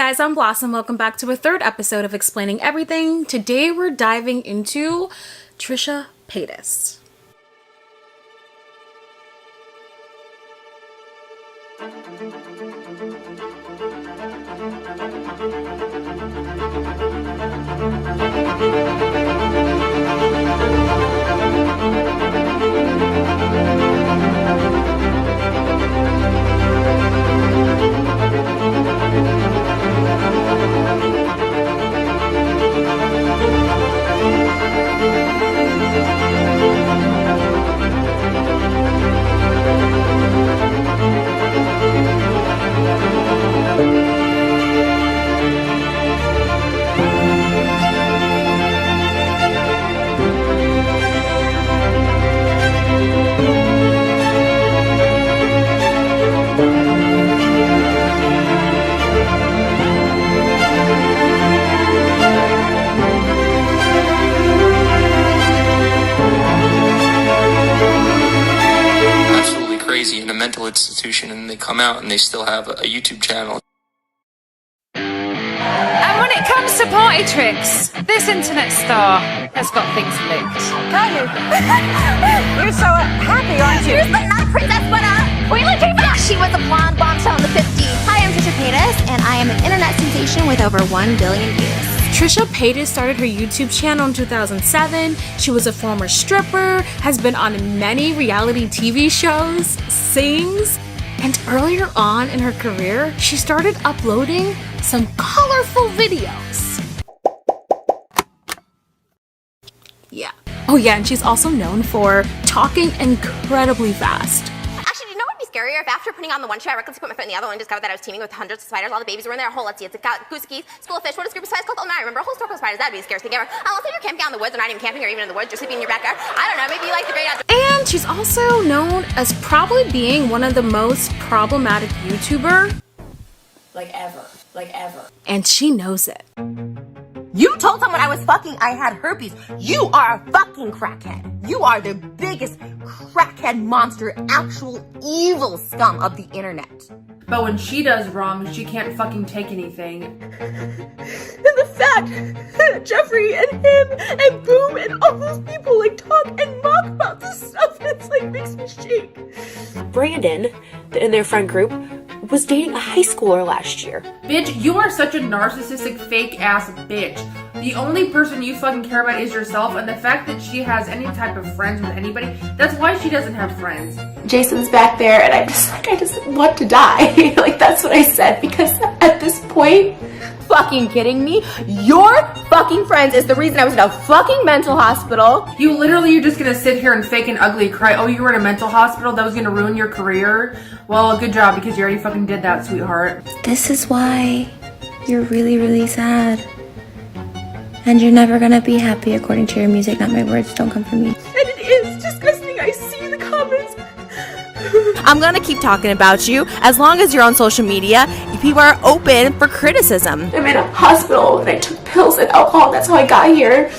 guys, I'm Blossom. Welcome back to a third episode of Explaining Everything. Today we're diving into Trisha Paytas. In a mental institution, and they come out and they still have a YouTube channel. And when it comes to party tricks, this internet star has got things licked. You're so happy, aren't you? Here's the nut princess, what up? Queen Latifah! She was a blonde bombshell in the 50s. Hi, I'm Trisha Paytas, and I am an internet sensation with over 1 billion views. Trisha Paytas started her YouTube channel in 2007. She was a former stripper, has been on many reality TV shows, sings, and earlier on in her career, she started uploading some colorful videos. Yeah. Oh yeah, and she's also known for talking incredibly fast. Actually, you know what would be scarier if after putting on the one shoe, I recklessly put my foot in the other one and discovered that I was teaming with hundreds of spiders. All the babies were in there. A whole, let's see, it's a goose geese, school of fish. What is a group of spiders called? Oh, no, I remember a whole circle of spiders. That'd be the scariest thing ever. Unless you're camping out in the woods, or not even camping, or even in the woods, you're sleeping in your backyard. I don't know, maybe you like the great outdoors. And she's also known as probably being one of the most problematic YouTuber. Like ever. And she knows it. You told someone I was fucking, I had herpes. You are a fucking crackhead. You are the biggest crackhead monster, actual evil scum of the internet. But when she does wrong, she can't fucking take anything. And the fact that Jefree and him and Boom and all those people like talk and mock about this stuff, it's like makes me shake. Brandon, in their friend group, was dating a high schooler last year. Bitch, you are such a narcissistic fake ass bitch. The only person you fucking care about is yourself, and the fact that she has any type of friends with anybody, that's why she doesn't have friends. Jason's back there, and I just want to die. Like, that's what I said, because at this point, Fucking kidding me? Your fucking friends is the reason I was in a fucking mental hospital. You literally, you're just gonna sit here and fake an ugly cry. Oh, you were in a mental hospital? That was gonna ruin your career? Well, good job, because you already fucking did that, sweetheart. This is why you're really, really sad. And you're never gonna be happy according to your music, not my words. Don't come from me. And it is disgusting. I see the comments. I'm gonna keep talking about you as long as you're on social media. People are open for criticism. I'm in a hospital, and I took pills and alcohol, and that's how I got here.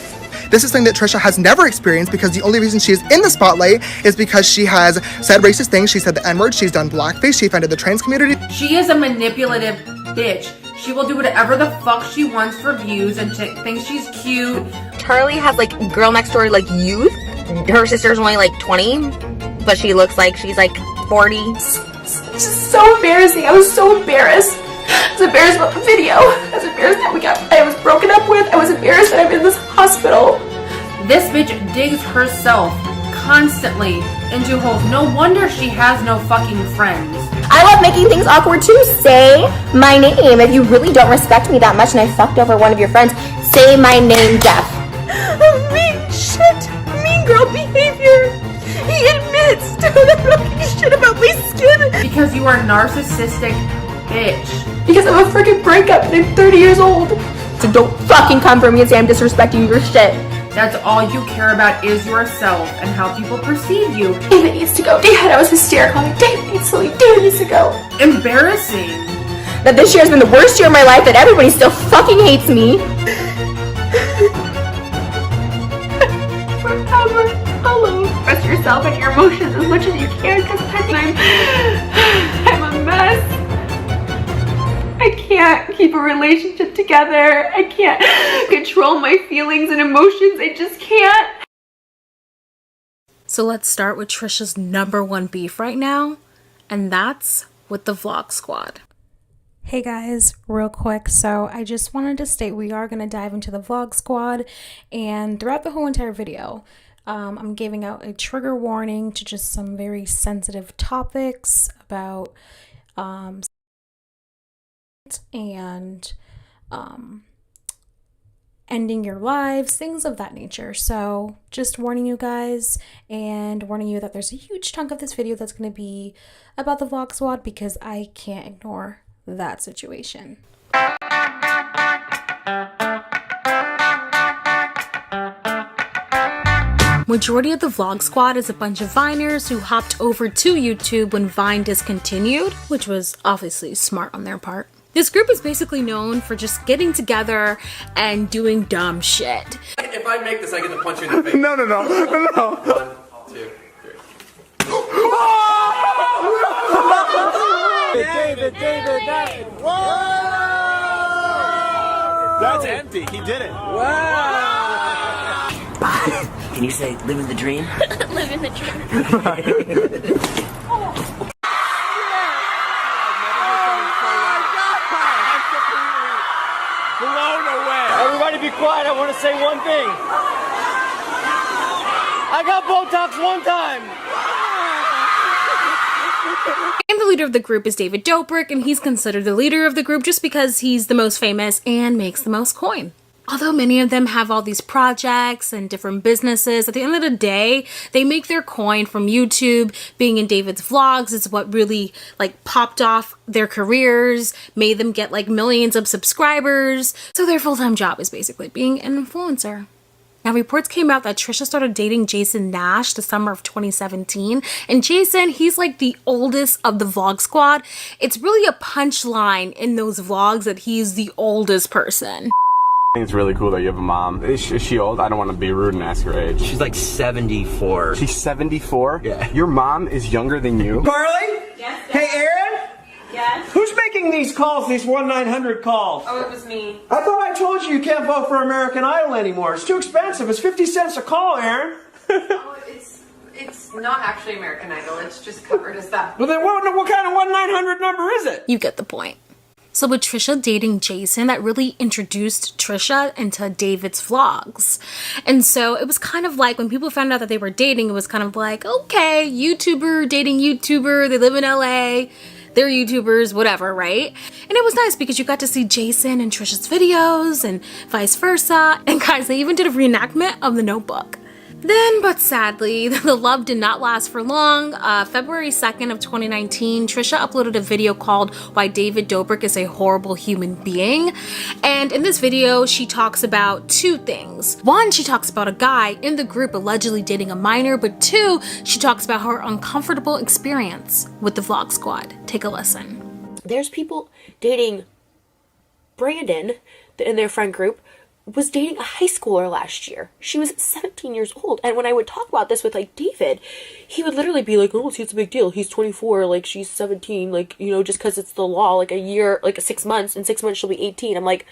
This is something that Trisha has never experienced because the only reason she is in the spotlight is because she has said racist things, she said the N-word, she's done blackface, she offended the trans community. She is a manipulative bitch. She will do whatever the fuck she wants for views and thinks she's cute. Charlie has like girl next door like youth. Her sister's only like 20, but she looks like she's like 40. It's just so embarrassing. I was so embarrassed. I was embarrassed about the video. I was embarrassed that I was broken up with. I was embarrassed that I'm in this hospital. This bitch digs herself constantly into holes. No wonder she has no fucking friends. I love making things awkward too. Say my name. If you really don't respect me that much and I fucked over one of your friends, say my name, Jeff. Mean shit. Mean girl behavior. He admits to talking shit about my skin. Because you are a narcissistic bitch. Because I'm a freaking breakup and I'm 30 years old. So don't fucking come for me and say I'm disrespecting your shit. That's all you care about is yourself and how people perceive you. David needs to go. David, I was hysterical. Like, David needs to leave. David needs to go. Embarrassing. That this year has been the worst year of my life, that everybody still fucking hates me. Forever alone. Express yourself and your emotions as much as you can, because I'm a mess. I I can't keep a relationship together. I can't control my feelings and emotions. I just can't. So let's start with Trisha's #1 beef right now, and that's with the Vlog Squad. Hey guys, real quick, so I just wanted to state we are going to dive into the Vlog Squad, and throughout the whole entire video, I'm giving out a trigger warning to just some very sensitive topics about and ending your lives, things of that nature. So just warning you guys and warning you that there's a huge chunk of this video that's going to be about the Vlog Squad because I can't ignore that situation. Majority of the Vlog Squad is a bunch of Viners who hopped over to YouTube when Vine discontinued, which was obviously smart on their part. This group is basically known for just getting together and doing dumb shit. If I make this, I get to punch you in the face. No. 1, 2, 3. David. Whoa! That's empty. He did it. Wow! Can you say living the dream? Living the dream. Blown away. Everybody be quiet. I want to say one thing. I got Botox one time. And the leader of the group is David Dobrik, and he's considered the leader of the group just because he's the most famous and makes the most coin. Although many of them have all these projects and different businesses, at the end of the day, they make their coin from YouTube. Being in David's vlogs is what really like popped off their careers, made them get like millions of subscribers. So their full-time job is basically being an influencer. Now, reports came out that Trisha started dating Jason Nash the summer of 2017. And Jason, he's like the oldest of the Vlog Squad. It's really a punchline in those vlogs that he's the oldest person. I think it's really cool that you have a mom. Is she old? I don't want to be rude and ask her age. She's like 74. She's 74? Yeah. Your mom is younger than you? Carly? Yes, Dad. Hey, Aaron? Yes? Who's making these calls, these 1-900 calls? Oh, it was me. I thought I told you can't vote for American Idol anymore. It's too expensive. It's 50 cents a call, Aaron. Oh, it's not actually American Idol. It's just covered as that. Well, then what kind of 1-900 number is it? You get the point. So with Trisha dating Jason, that really introduced Trisha into David's vlogs. And so it was kind of like when people found out that they were dating, it was kind of like, okay, YouTuber dating YouTuber, they live in LA, they're YouTubers, whatever, right? And it was nice because you got to see Jason and Trisha's videos and vice versa. And guys, they even did a reenactment of The Notebook. Then, but sadly, the love did not last for long. February 2nd of 2019, Trisha uploaded a video called Why David Dobrik is a Horrible Human Being. And in this video, she talks about two things. One, she talks about a guy in the group allegedly dating a minor, but two, she talks about her uncomfortable experience with the Vlog Squad. Take a listen. There's people dating Brandon in their friend group was dating a high schooler last year. She was 17 years old. And when I would talk about this with like David, he would literally be like, oh, see, it's a big deal. He's 24, like she's 17, like, you know, just because it's the law, like a year, like 6 months, in 6 months she'll be 18. I'm like,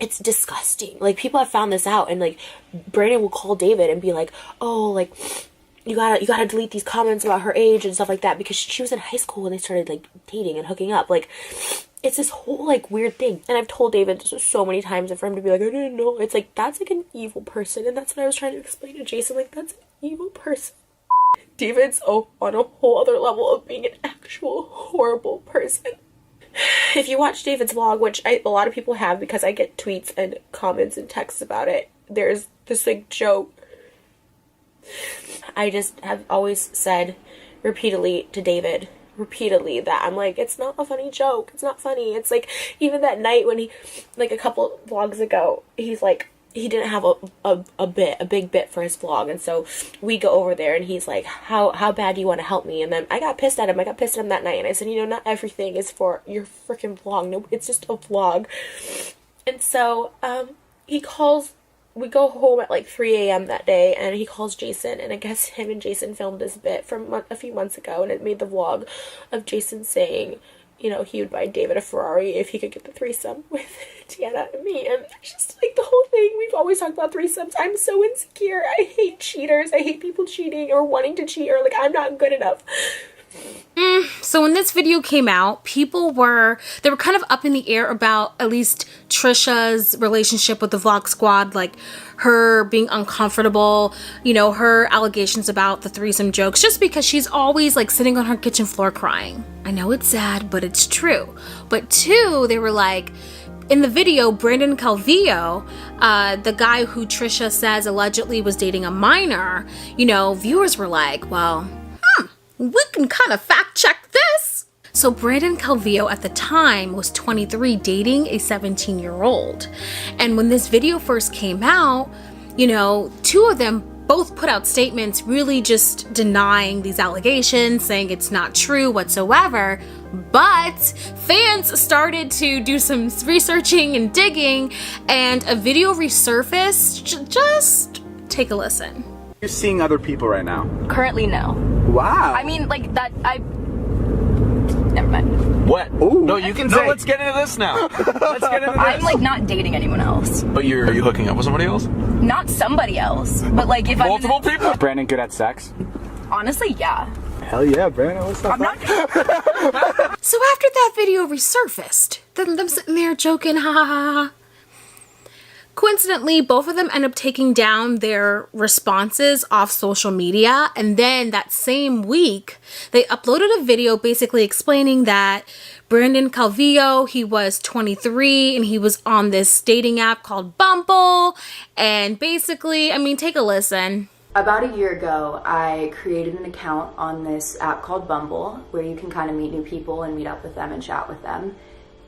it's disgusting. Like, people have found this out, and like Brandon will call David and be like, oh, like you gotta delete these comments about her age and stuff like that, because she was in high school when they started like dating and hooking up. Like, it's this whole like weird thing. And I've told David this so many times, and for him to be like, I didn't know. It's like, that's like an evil person. And that's what I was trying to explain to Jason. Like, that's an evil person. David's on a whole other level of being an actual horrible person. If you watch David's vlog, which a lot of people have because I get tweets and comments and texts about it, there's this like joke. I just have always said repeatedly to David, that I'm like, it's not a funny joke. It's not funny. It's like, even that night when he, like a couple vlogs ago, he's like, he didn't have a big bit for his vlog, and so we go over there and he's like, how bad do you want to help me? And then I got pissed at him that night, and I said, you know, not everything is for your freaking vlog. No, it's just a vlog. And so he calls, we go home at like 3 a.m. that day, and he calls Jason, and I guess him and Jason filmed this bit from a few months ago, and it made the vlog of Jason saying, you know, he would buy David a Ferrari if he could get the threesome with Tiana and me. And it's just like the whole thing. We've always talked about threesomes. I'm so insecure. I hate cheaters. I hate people cheating or wanting to cheat, or like I'm not good enough. So when this video came out, they were kind of up in the air about at least Trisha's relationship with the Vlog Squad, like her being uncomfortable, you know, her allegations about the threesome jokes, just because she's always like sitting on her kitchen floor crying. I know it's sad, but it's true. But two, they were like, in the video, Brandon Calvillo, the guy who Trisha says allegedly was dating a minor, you know, viewers were like, well, we can kind of fact check this. So Brandon Calvillo at the time was 23, dating a 17-year-old. And when this video first came out, you know, two of them both put out statements really just denying these allegations, saying it's not true whatsoever. But fans started to do some researching and digging, and a video resurfaced. Just take a listen. You're seeing other people right now? Currently, no. Wow. I mean, like, that, never mind. What? Ooh. No, you can say. No, let's get into this now. Let's get into this. I'm, like, not dating anyone else. But are you hooking up with somebody else? Not somebody else. But, like, if multiple people? Is Brandon good at sex? Honestly, yeah. Hell yeah, Brandon. What's up? I'm not. So after that video resurfaced, them sitting there joking, ha ha ha. Coincidentally, both of them end up taking down their responses off social media, and then that same week, they uploaded a video basically explaining that Brandon Calvillo, he was 23 and he was on this dating app called Bumble, and basically, I mean, take a listen. About a year ago, I created an account on this app called Bumble, where you can kind of meet new people and meet up with them and chat with them.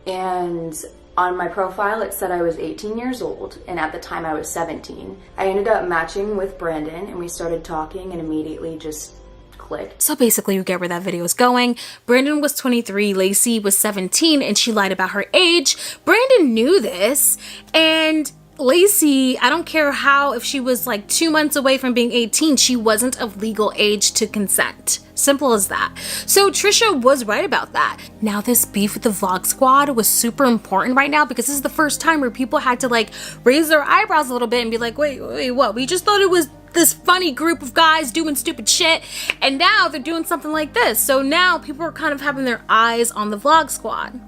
And on my profile, it said I was 18 years old, and at the time I was 17. I ended up matching with Brandon, and we started talking and immediately just clicked. So basically, you get where that video is going. Brandon was 23, Lacey was 17, and she lied about her age. Brandon knew this, and Lacey, I don't care how, if she was like 2 months away from being 18, she wasn't of legal age to consent. Simple as that. So Trisha was right about that. Now this beef with the Vlog Squad was super important right now, because this is the first time where people had to like raise their eyebrows a little bit and be like, wait, what? We just thought it was this funny group of guys doing stupid shit, and now they're doing something like this. So now people are kind of having their eyes on the Vlog Squad.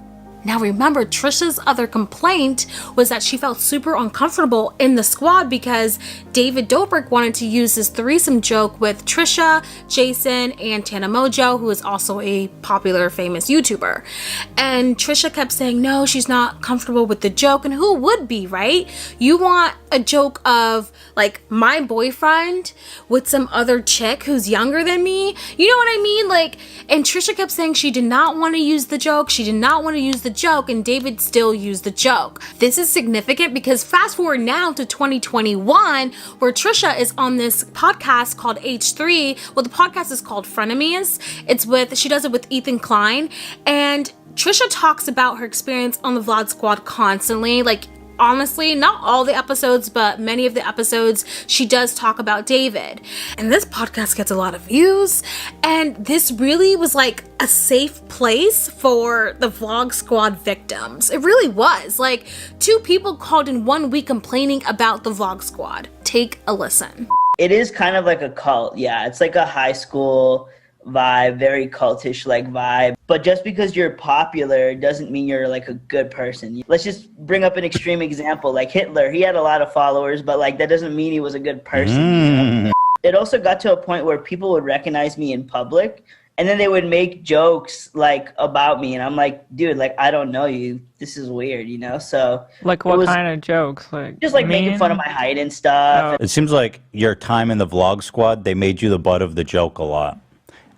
Now remember, Trisha's other complaint was that she felt super uncomfortable in the squad because David Dobrik wanted to use this threesome joke with Trisha, Jason, and Tana Mojo, who is also a popular, famous YouTuber. And Trisha kept saying, no, she's not comfortable with the joke, and who would be, right? You want a joke of, like, my boyfriend with some other chick who's younger than me? You know what I mean? Like, and Trisha kept saying she did not want to use the joke, she did not want to use the joke, and David still used the joke. This is significant because fast forward now to 2021, where Trisha is on this podcast called H3. Well, the podcast is called Frenemies. She does it with Ethan Klein, and Trisha talks about her experience on the Vlog Squad constantly. Like, honestly, not all the episodes, but many of the episodes, she does talk about David. And this podcast gets a lot of views, and this really was like a safe place for the Vlog Squad victims. It really was. Like, 2 people called in 1 week complaining about the Vlog Squad. Take a listen. It is kind of like a cult, yeah. It's like a high school vibe, very cultish like vibe. But just because you're popular doesn't mean you're like a good person. Let's just bring up an extreme example, like Hitler. He had a lot of followers, but like that doesn't mean he was a good person. You know? It also got to a point where people would recognize me in public, and then they would make jokes like about me, and I'm like, dude, like I don't know you. This is weird, you know? So like what kind of jokes? Like just like making fun of my height and stuff. It seems like your time in the Vlog Squad, they made you the butt of the joke a lot.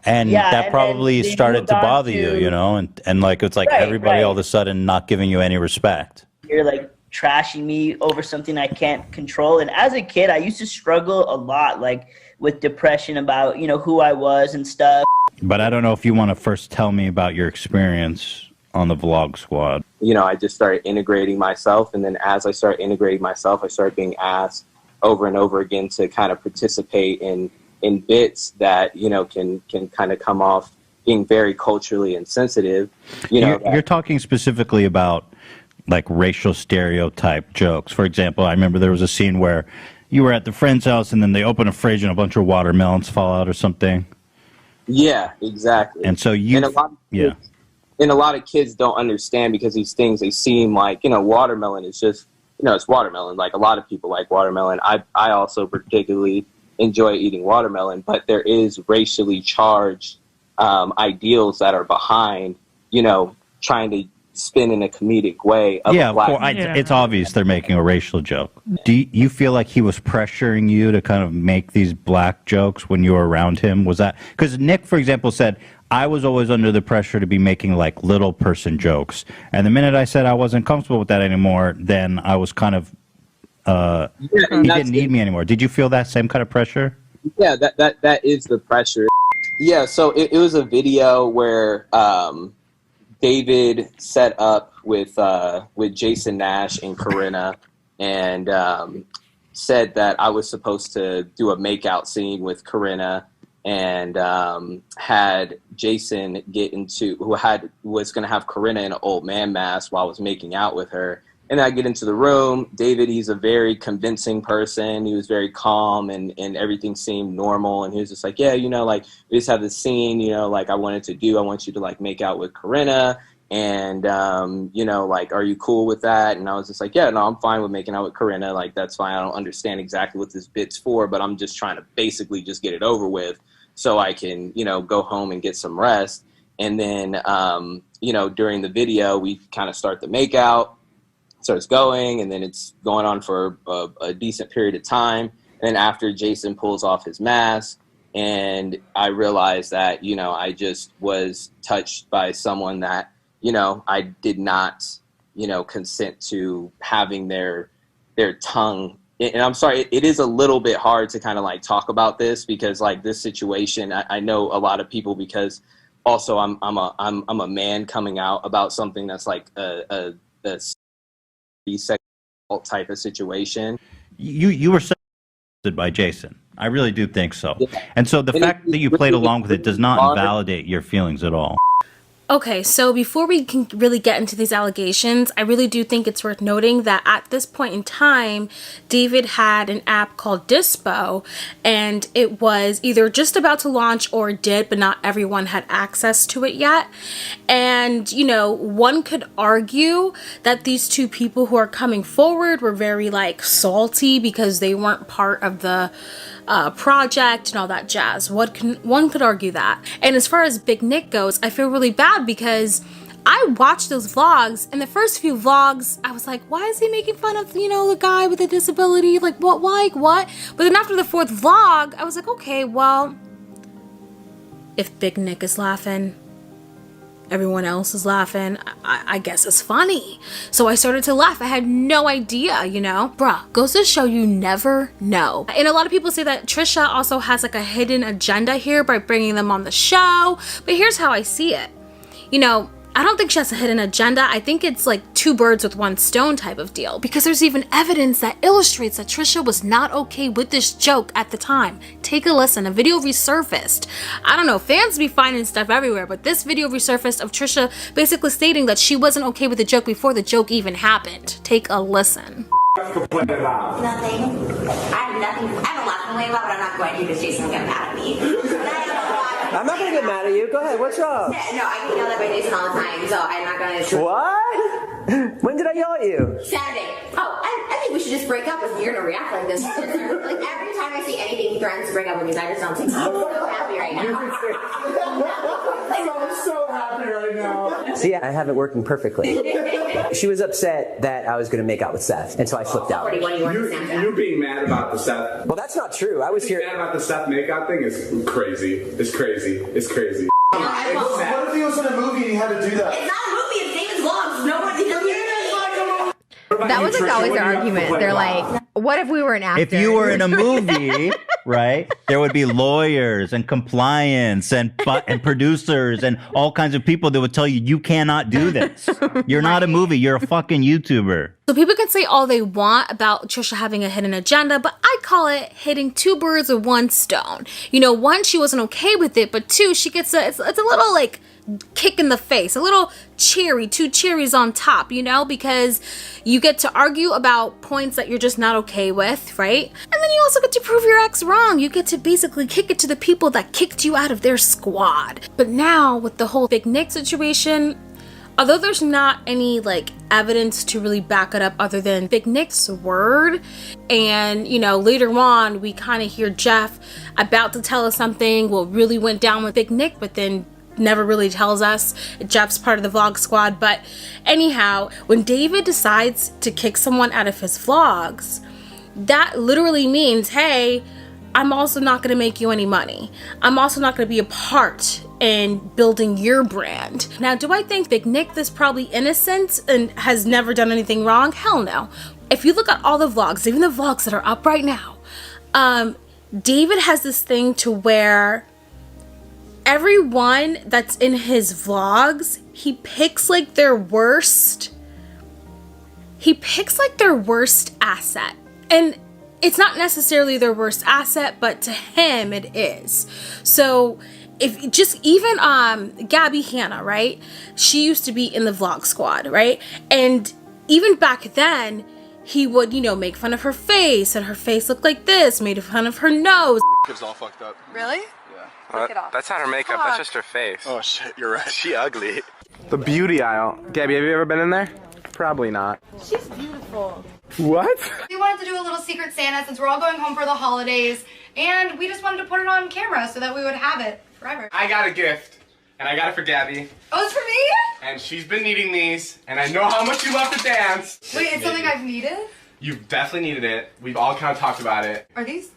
And yeah, that probably started to bother you, you know, and like it's like everybody all of a sudden not giving you any respect. You're like trashing me over something I can't control. And as a kid, I used to struggle a lot, like with depression about, you know, who I was and stuff. But I don't know if you want to first tell me about your experience on the Vlog Squad. You know, I just started integrating myself, and then as I started integrating myself, I started being asked over and over again to kind of participate in bits that, you know, can kind of come off being very culturally insensitive. You're talking specifically about like racial stereotype jokes. For example, I remember there was a scene where you were at the friend's house and then they open a fridge and a bunch of watermelons fall out or something. Yeah, exactly. And so and a lot of kids don't understand because these things, they seem like, watermelon is just, it's watermelon. Like, a lot of people like watermelon. I also particularly enjoy eating watermelon, but there is racially charged ideals that are behind, trying to spin in a comedic way. It's obvious they're making a racial joke. Do you feel like he was pressuring you to kind of make these black jokes when you were around him? Was that because Nick, for example, said, I was always under the pressure to be making like little person jokes, and the minute I said I wasn't comfortable with that anymore, then I was kind of he didn't need me anymore. Did you feel that same kind of pressure? Yeah, that is the pressure. Yeah, so it was a video where David set up with Jason Nash and Corinna, and said that I was supposed to do a makeout scene with Corinna, and had Jason was going to have Corinna in an old man mask while I was making out with her. And I get into the room. David, he's a very convincing person. He was very calm, and everything seemed normal. And he was just like, yeah, like, we just have this scene, like, I want you to like make out with Corinna. And, like, are you cool with that? And I was just like, yeah, no, I'm fine with making out with Corinna. Like, that's fine. I don't understand exactly what this bit's for, but I'm just trying to basically just get it over with so I can, go home and get some rest. And then, during the video, we kind of start the makeout. Starts going, and then it's going on for a decent period of time. And then after, Jason pulls off his mask, and I realized that, I just was touched by someone that, I did not, consent to having their tongue. And I'm sorry, it is a little bit hard to kind of like talk about this because like this situation, I know a lot of people because also I'm a man coming out about something that's like a sexual type of situation. You were suggested by Jason. I really do think so. Yeah. And so the fact that you played along with it does not invalidate your feelings at all. Okay, so before we can really get into these allegations, I really do think it's worth noting that at this point in time, David had an app called Dispo, and it was either just about to launch or did, but not everyone had access to it yet. And, one could argue that these two people who are coming forward were very, like, salty because they weren't part of the project and all that jazz. One could argue that. And as far as Big Nick goes, I feel really bad because I watched those vlogs, and the first few vlogs I was like, why is he making fun of the guy with a disability, like what? But then after the fourth vlog I was like, okay, well, if Big Nick is laughing, everyone else is laughing, I guess it's funny. So I started to laugh. I had no idea, Bruh, goes to show you never know. And a lot of people say that Trisha also has like a hidden agenda here by bringing them on the show. But here's how I see it. I don't think she has a hidden agenda. I think it's like two birds with one stone type of deal, because there's even evidence that illustrates that Trisha was not okay with this joke at the time. Take a listen. A video resurfaced. I don't know, fans be finding stuff everywhere, but this video resurfaced of Trisha basically stating that she wasn't okay with the joke before the joke even happened. Take a listen. Nothing. I have nothing. I have a lot to complain about, but I'm not going to because Jason will get mad at me. I'm not going to get mad at you. Go ahead. What's up? No, I get yelled at by Jason all the time, so I'm not going to... What? When did I yell at you? Saturday. Oh, I think we should just break up if you're going to react like this. Like, every time I see anything, he threatens to break up with me. I just don't think so. I'm so happy right now. I'm so happy right now. See, I have it working perfectly. She was upset that I was going to make out with Seth, and so I flipped out. You being mad about the Seth... Well, that's not true. I was here... Mad about the Seth makeout thing is crazy. It's crazy. It's crazy. What if he was in a movie and he had to do that? It's not a movie. It's David's vlogs. Nobody... That was like always their argument. They're like, what if we were an actor? If you were in a movie, right? There would be lawyers and compliance and producers and all kinds of people that would tell you, you cannot do this. You're not a movie. You're a fucking YouTuber. So people can say all they want about Trisha having a hidden agenda, but I call it hitting two birds with one stone. You know, one, she wasn't okay with it, but two, she gets it's a little like kick in the face, a little cherry, two cherries on top, you know, because you get to argue about points that you're just not okay with, right? And then you also get to prove your ex wrong. You get to basically kick it to the people that kicked you out of their squad. But now with the whole Big Nick situation, although there's not any like evidence to really back it up other than Big Nick's word, and you know, later on we kind of hear Jeff about to tell us something what really went down with Big Nick, but then never really tells us. Jeff's part of the vlog squad. But anyhow, when David decides to kick someone out of his vlogs, that literally means, hey, I'm also not going to make you any money. I'm also not going to be a part in building your brand. Now, do I think Big Nick is probably innocent and has never done anything wrong? Hell no. If you look at all the vlogs, even the vlogs that are up right now, David has this thing to where everyone that's in his vlogs, he picks like their worst asset. And it's not necessarily their worst asset, but to him it is. So if just even Gabby Hanna, right? She used to be in the vlog squad, right? And even back then, he would, you know, make fun of her face, and her face looked like this, made fun of her nose. It's all fucked up. Really? That's not her makeup, that's just her face. Oh shit, you're right. She ugly. The beauty aisle. Gabby, have you ever been in there? Probably not. She's beautiful. What? We wanted to do a little secret Santa since we're all going home for the holidays, and we just wanted to put it on camera so that we would have it forever. I got a gift, and I got it for Gabby. Oh, it's for me? And she's been needing these, and I know how much you love to dance. Wait, it's something I've needed? You've definitely needed it. We've all kind of talked about it. Are these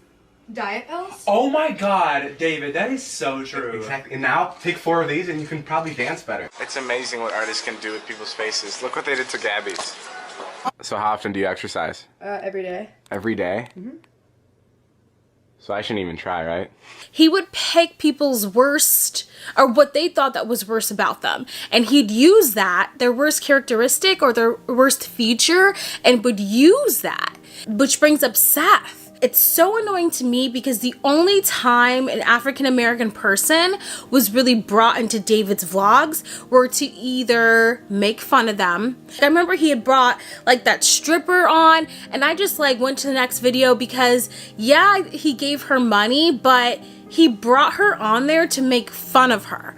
diet pills? Oh my god, David, that is so true. Exactly. And now, take 4 of these and you can probably dance better. It's amazing what artists can do with people's faces. Look what they did to Gabby's. So how often do you exercise? Every day. Every day? Mm-hmm. So I shouldn't even try, right? He would pick people's worst, or what they thought that was worst about them, and he'd use that, their worst characteristic or their worst feature, and would use that. Which brings up Seth. It's so annoying to me because the only time an African-American person was really brought into David's vlogs were to either make fun of them. I remember he had brought like that stripper on, and I just like went to the next video because yeah, he gave her money, but he brought her on there to make fun of her.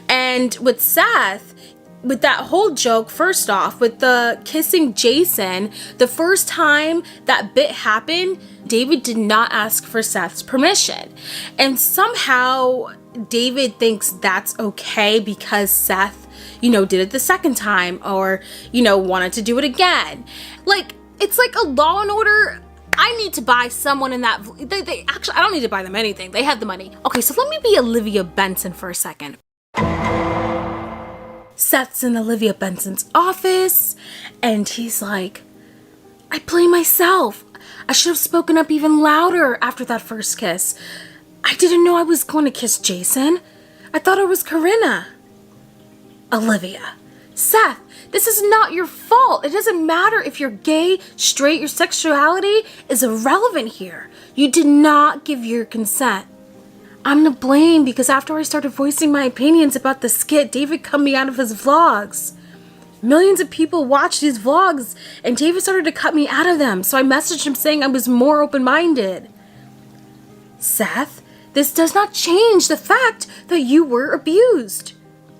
And with Seth, with that whole joke, first off, with the kissing Jason, the first time that bit happened, David did not ask for Seth's permission. And somehow David thinks that's okay because Seth, you know, did it the second time, or, you know, wanted to do it again. Like, it's like a Law and Order. I need to buy someone in that. They actually, I don't need to buy them anything. They have the money. Okay, so let me be Olivia Benson for a second. Seth's in Olivia Benson's office, and he's like, I blame myself. I should have spoken up even louder after that first kiss. I didn't know I was going to kiss Jason. I thought it was Corinna. Olivia. Seth, this is not your fault. It doesn't matter if you're gay, straight, your sexuality is irrelevant here. You did not give your consent. I'm to blame because after I started voicing my opinions about the skit, David cut me out of his vlogs. Millions of people watched these vlogs, and David started to cut me out of them, so I messaged him saying I was more open-minded. Seth, this does not change the fact that you were abused.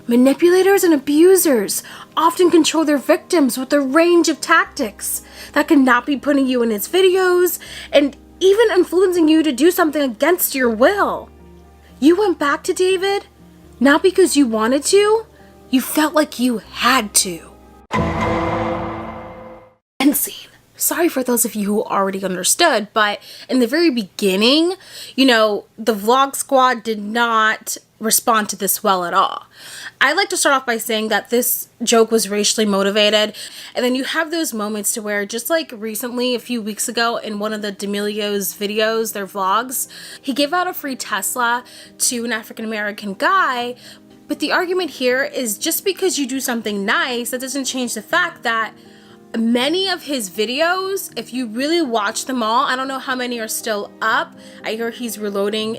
Manipulators and abusers often control their victims with a range of tactics that cannot be putting you in his videos and even influencing you to do something against your will. You went back to David, not because you wanted to, you felt like you had to. End scene. Sorry for those of you who already understood, but in the very beginning, you know, the vlog squad did not respond to this well at all. I'd like to start off by saying that this joke was racially motivated. And then you have those moments to where, just like recently, a few weeks ago, in one of the D'Amelio's videos, their vlogs, he gave out a free Tesla to an African-American guy. But the argument here is, just because you do something nice, that doesn't change the fact that many of his videos, if you really watch them all, I don't know how many are still up. I hear he's reloading.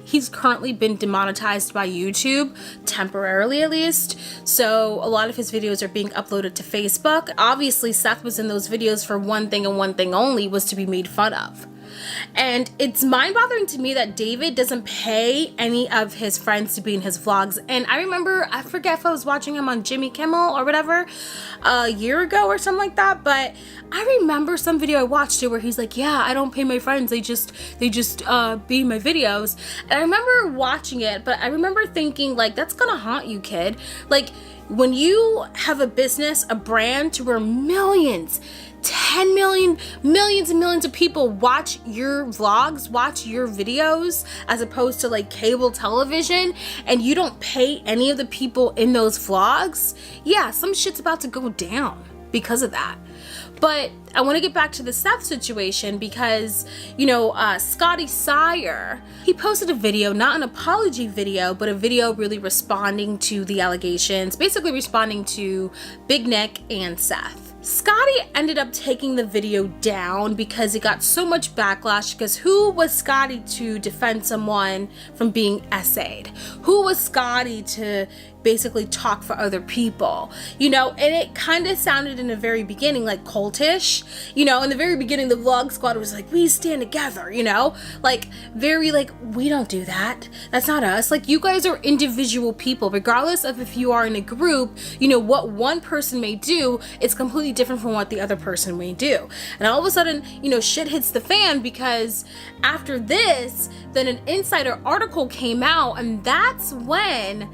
He's currently been demonetized by YouTube, temporarily at least. So a lot of his videos are being uploaded to Facebook. Obviously, Seth was in those videos for one thing and one thing only, was to be made fun of. And it's mind-boggling to me that David doesn't pay any of his friends to be in his vlogs. And I remember, I forget if I was watching him on Jimmy Kimmel or whatever a year ago or something like that, but I remember some video I watched it where he's like, yeah, I don't pay my friends, they just be in my videos. And I remember watching it, but I remember thinking, like, that's gonna haunt you, kid. Like, when you have a business, a brand, to where millions, 10 million, millions and millions of people watch your vlogs, watch your videos, as opposed to like cable television, and you don't pay any of the people in those vlogs, yeah, some shit's about to go down because of that. But I want to get back to the Seth situation because, you know, Scotty Sire, he posted a video, not an apology video, but a video really responding to the allegations, basically responding to Big Nick and Seth. Scotty ended up taking the video down because it got so much backlash, because who was Scotty to defend someone from being essayed? Who was Scotty to basically talk for other people, you know? And it kind of sounded in the very beginning like cultish, you know. In the very beginning, the vlog squad was like, we stand together, you know, like very like, we don't do that, that's not us. Like, you guys are individual people, regardless of if you are in a group, you know, what one person may do is completely different from what the other person may do. And all of a sudden, you know, shit hits the fan, because after this, then an insider article came out, and that's when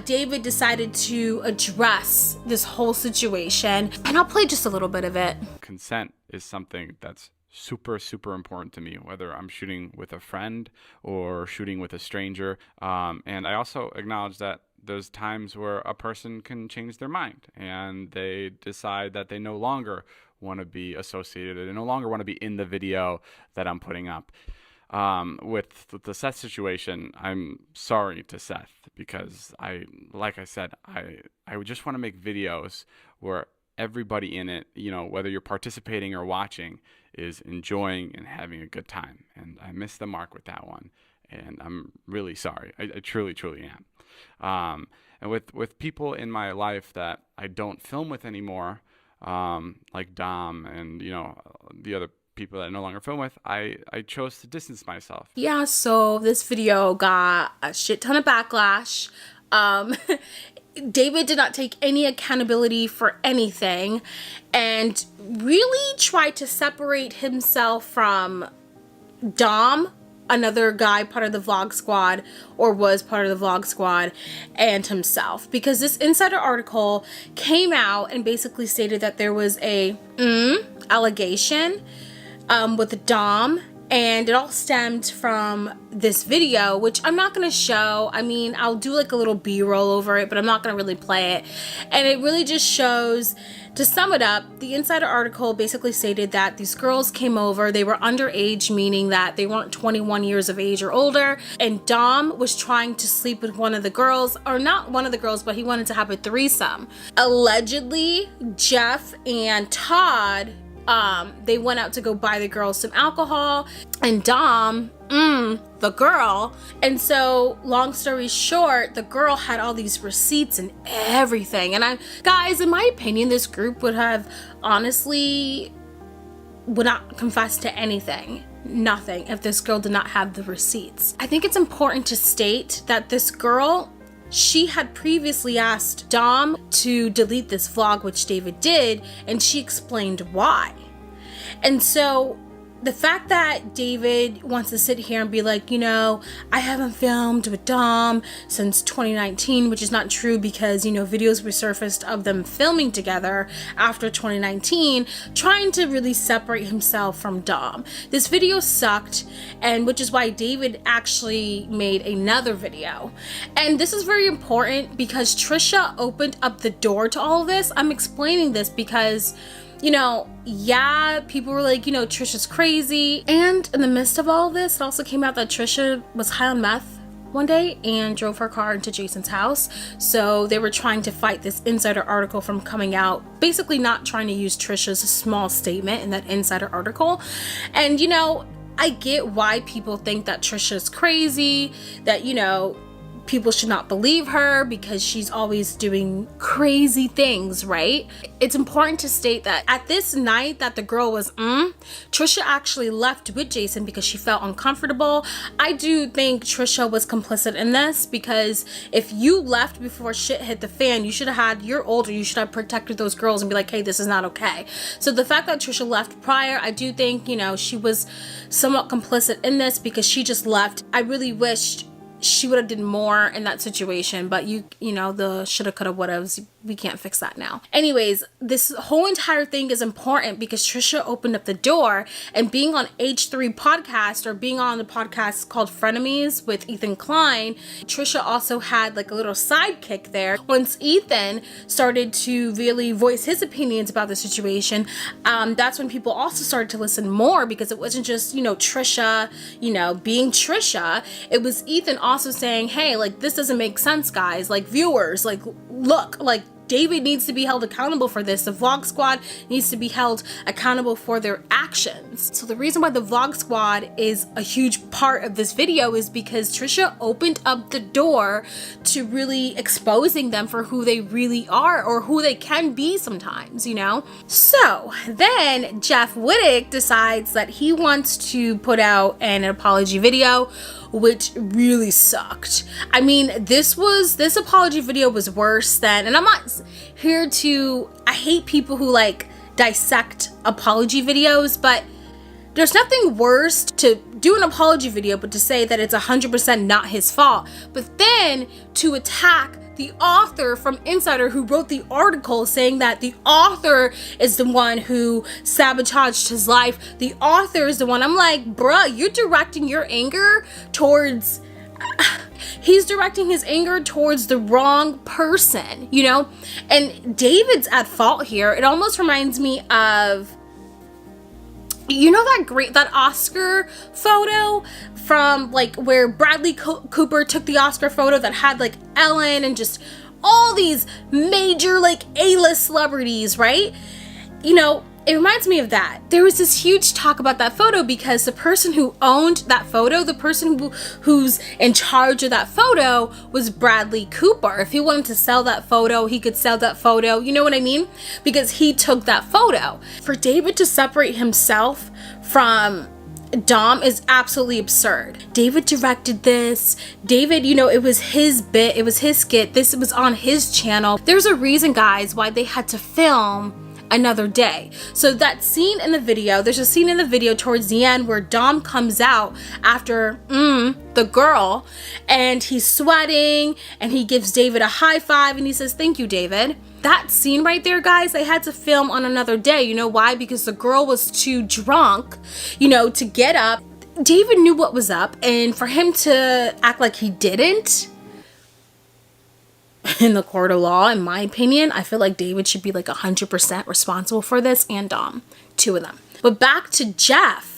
David decided to address this whole situation. And I'll play just a little bit of it. Consent is something that's super, super important to me, whether I'm shooting with a friend or shooting with a stranger. And I also acknowledge that there's times where a person can change their mind and they decide that they no longer want to be associated, they no longer want to be in the video that I'm putting up. With the Seth situation, I'm sorry to Seth, because like I said, I would just want to make videos where everybody in it, you know, whether you're participating or watching, is enjoying and having a good time. And I missed the mark with that one, and I'm really sorry. I truly, truly am. And with people in my life that I don't film with anymore, like Dom and, you know, the other people that I no longer film with, I chose to distance myself. Yeah, so this video got a shit ton of backlash. David did not take any accountability for anything and really tried to separate himself from Dom, another guy part of the vlog squad, or was part of the vlog squad, and himself, because this insider article came out and basically stated that there was a allegation with Dom, and it all stemmed from this video, which I'm not going to show. I mean, I'll do like a little B-roll over it, but I'm not going to really play it. And it really just shows, to sum it up, the insider article basically stated that these girls came over, they were underage, meaning that they weren't 21 years of age or older, and Dom was trying to sleep with one of the girls, or not one of the girls, but he wanted to have a threesome. Allegedly, Jeff and Todd, they went out to go buy the girls some alcohol, and Dom, the girl. And so, long story short, the girl had all these receipts and everything. And guys, in my opinion, this group would have honestly would not confess to anything, nothing, if this girl did not have the receipts. I think it's important to state that this girl, she had previously asked Dom to delete this vlog, which David did, and she explained why. And so the fact that David wants to sit here and be like, you know, I haven't filmed with Dom since 2019, which is not true because, you know, videos resurfaced of them filming together after 2019, trying to really separate himself from Dom. This video sucked, and which is why David actually made another video. And this is very important because Trisha opened up the door to all of this. I'm explaining this because, you know, yeah, people were like, you know, Trisha's crazy. And in the midst of all of this, it also came out that Trisha was high on meth one day and drove her car into Jason's house. So they were trying to fight this insider article from coming out, basically not trying to use Trisha's small statement in that insider article. And, you know, I get why people think that Trisha's crazy, that, you know, people should not believe her because she's always doing crazy things, right? It's important to state that at this night that the girl was Trisha actually left with Jason because she felt uncomfortable. I do think Trisha was complicit in this because if you left before shit hit the fan, you should have had, you're older, you should have protected those girls and be like, hey, this is not okay. So the fact that Trisha left prior, I do think, you know, she was somewhat complicit in this because she just left. I really wished she would have did more in that situation, but you know, the shoulda, coulda, wouldas, we can't fix that now. Anyways, this whole entire thing is important because Trisha opened up the door, and being on H3 podcast, or being on the podcast called Frenemies with Ethan Klein, Trisha also had like a little sidekick there. Once Ethan started to really voice his opinions about the situation, that's when people also started to listen more, because it wasn't just, you know, Trisha, you know, being Trisha. It was Ethan also saying, hey, like, this doesn't make sense, guys, like, viewers, like, look, like, David needs to be held accountable for this. The Vlog Squad needs to be held accountable for their actions. So the reason why the Vlog Squad is a huge part of this video is because Trisha opened up the door to really exposing them for who they really are, or who they can be sometimes, you know? So then Jeff Wittick decides that he wants to put out an apology video, which really sucked. I mean, this apology video was worse than, and I'm not here to, I hate people who like dissect apology videos, but there's nothing worse to do an apology video but to say that it's 100% not his fault, but then to attack the author from Insider who wrote the article, saying that the author is the one who sabotaged his life. The author is the one. I'm like, bruh, you're directing your anger towards, he's directing his anger towards the wrong person, you know? And David's at fault here. It almost reminds me of, you know, that Oscar photo from like where Bradley Cooper took the Oscar photo that had like Ellen and just all these major like A-list celebrities, right? You know, it reminds me of that. There was this huge talk about that photo because the person who owned that photo, the person who's in charge of that photo, was Bradley Cooper. If he wanted to sell that photo, he could sell that photo. You know what I mean? Because he took that photo. For David to separate himself from Dom is absolutely absurd. David directed this. David, you know, it was his bit. It was his skit. This was on his channel. There's a reason, guys, why they had to film another day. So that scene in the video, there's a scene in the video towards the end where Dom comes out after the girl, and he's sweating, and he gives David a high five, and he says, thank you, David. That scene right there, guys, they had to film on another day. You know why? Because the girl was too drunk, you know, to get up. David knew what was up, and for him to act like he didn't, in the court of law, in my opinion, I feel like David should be like 100% responsible for this, and Dom, two of them. But back to Jeff.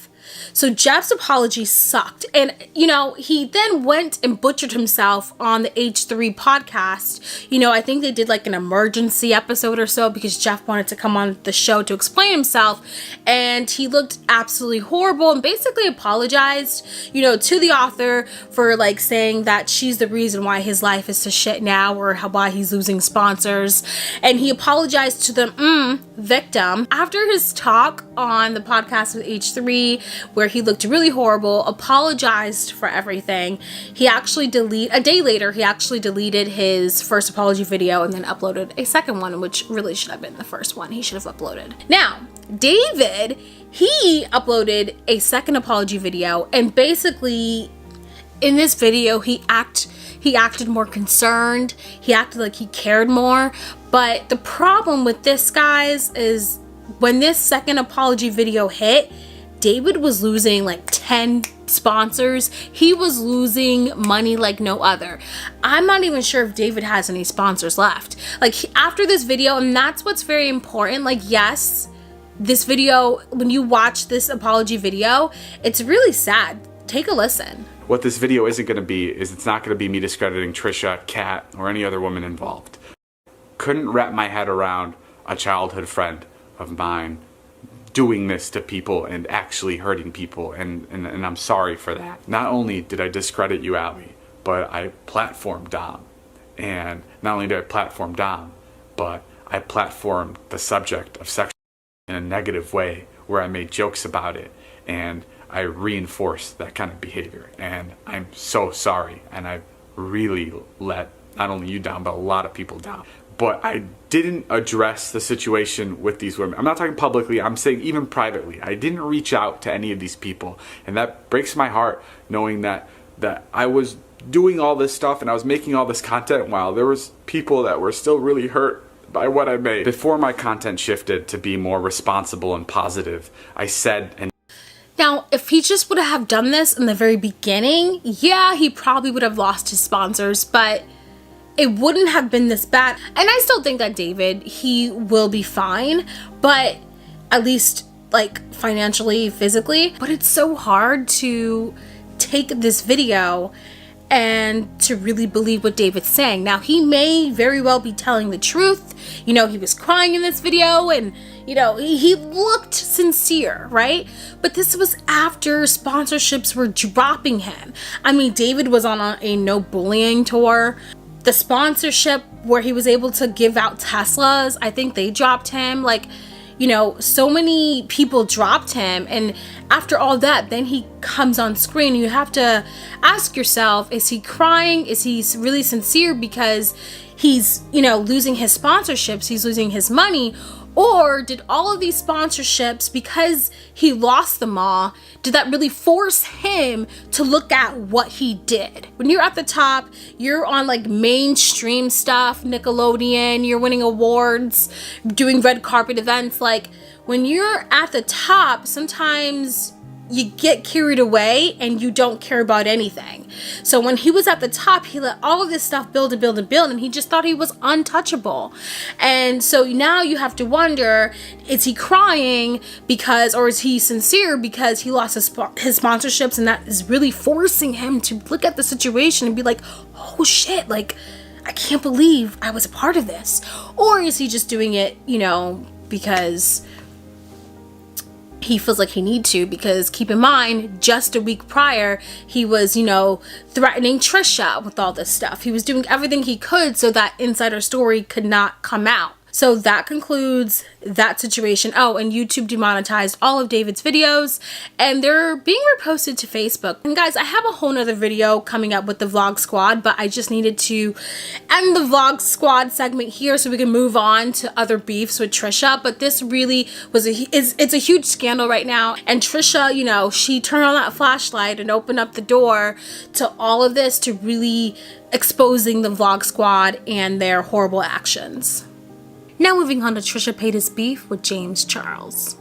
So Jeff's apology sucked. And, you know, he then went and butchered himself on the H3 podcast. You know, I think they did like an emergency episode or so because Jeff wanted to come on the show to explain himself. And he looked absolutely horrible and basically apologized, you know, to the author for like saying that she's the reason why his life is to shit now, or why he's losing sponsors. And he apologized to them victim. After his talk on the podcast with H3, where he looked really horrible, apologized for everything, he actually a day later, he actually deleted his first apology video and then uploaded a second one, which really should have been the first one he should have uploaded. Now, David, he uploaded a second apology video, and basically in this video, he acted more concerned. He acted like he cared more. But the problem with this, guys, is when this second apology video hit, David was losing like 10 sponsors. He was losing money like no other. I'm not even sure if David has any sponsors left. Like, after this video, and that's what's very important. Like, yes, this video, when you watch this apology video, it's really sad. Take a listen. What this video isn't going to be is it's not going to be me discrediting Trisha, Kat, or any other woman involved. Couldn't wrap my head around a childhood friend of mine doing this to people and actually hurting people, and I'm sorry for that. Not only did I discredit you, Allie, but I platformed Dom. And not only did I platform Dom, but I platformed the subject of sex in a negative way, where I made jokes about it, and I reinforced that kind of behavior. And I'm so sorry, and I really let not only you down, but a lot of people down. But I didn't address the situation with these women. I'm not talking publicly, I'm saying even privately. I didn't reach out to any of these people. And that breaks my heart, knowing that I was doing all this stuff and I was making all this content while there was people that were still really hurt by what I made. Before my content shifted to be more responsible and positive, I said and now, if he just would have done this in the very beginning, yeah, he probably would have lost his sponsors, but it wouldn't have been this bad. And I still think that David, he will be fine, but at least like financially, physically. But it's so hard to take this video and to really believe what David's saying. Now, he may very well be telling the truth. You know, he was crying in this video and, you know, he looked sincere, right? But this was after sponsorships were dropping him. I mean, David was on a no bullying tour. The sponsorship where he was able to give out Teslas, I think they dropped him. Like, you know, so many people dropped him, and after all that, then he comes on screen. You have to ask yourself, is he crying? Is he really sincere because he's, you know, losing his sponsorships, he's losing his money? Or did all of these sponsorships, because he lost them all, did that really force him to look at what he did? When you're at the top, you're on like mainstream stuff, Nickelodeon, you're winning awards, doing red carpet events. Like, when you're at the top, sometimes you get carried away and you don't care about anything. So when he was at the top, he let all of this stuff build and build and build, and he just thought he was untouchable. And so now you have to wonder, is he crying because, or is he sincere because he lost his sponsorships, and that is really forcing him to look at the situation and be like, oh shit, like, I can't believe I was a part of this? Or is he just doing it, you know, because he feels like he needs to? Because keep in mind, just a week prior, he was, you know, threatening Trisha with all this stuff. He was doing everything he could so that insider story could not come out. So that concludes that situation. Oh, and YouTube demonetized all of David's videos, and they're being reposted to Facebook. And guys, I have a whole nother video coming up with the Vlog Squad, but I just needed to end the Vlog Squad segment here so we can move on to other beefs with Trisha. But this really was it's a huge scandal right now. And Trisha, you know, she turned on that flashlight and opened up the door to all of this, to really exposing the Vlog Squad and their horrible actions. Now moving on to Trisha Paytas' beef with James Charles.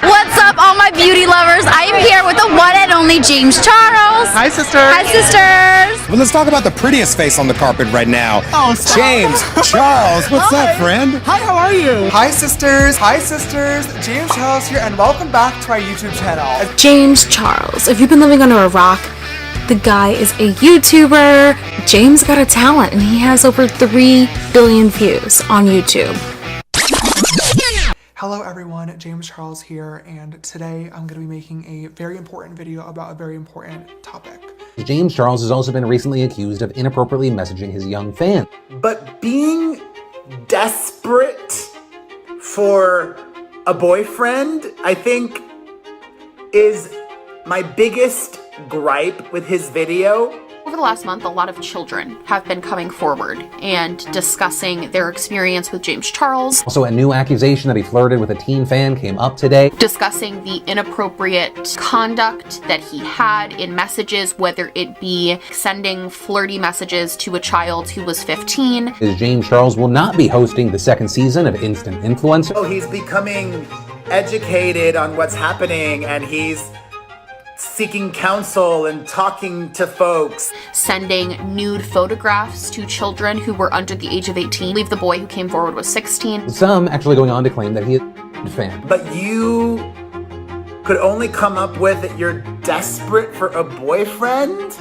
What's up, all my beauty lovers? I am here with the one and only James Charles. Hi, sister. Hi, sisters. Well, let's talk about the prettiest face on the carpet right now. Oh, stop. James Charles. What's up, friend? Hi, how are you? Hi, sisters. Hi, sisters. James Charles here, and welcome back to our YouTube channel. James Charles. If you've been living under a rock, the guy is a YouTuber. James got a talent, and he has over 3 billion views on YouTube. Hello everyone, James Charles here, and today I'm going to be making a very important video about a very important topic. James Charles has also been recently accused of inappropriately messaging his young fan. But being desperate for a boyfriend, I think, is my biggest gripe with his video. Over the last month, a lot of children have been coming forward and discussing their experience with James Charles. Also, a new accusation that he flirted with a teen fan came up today. Discussing the inappropriate conduct that he had in messages, whether it be sending flirty messages to a child who was 15. James Charles will not be hosting the second season of Instant Influencer. Oh, he's becoming educated on what's happening, and he's seeking counsel and talking to folks. Sending nude photographs to children who were under the age of 18. I believe the boy who came forward was 16. Some actually going on to claim that he is a fan. But you could only come up with that you're desperate for a boyfriend?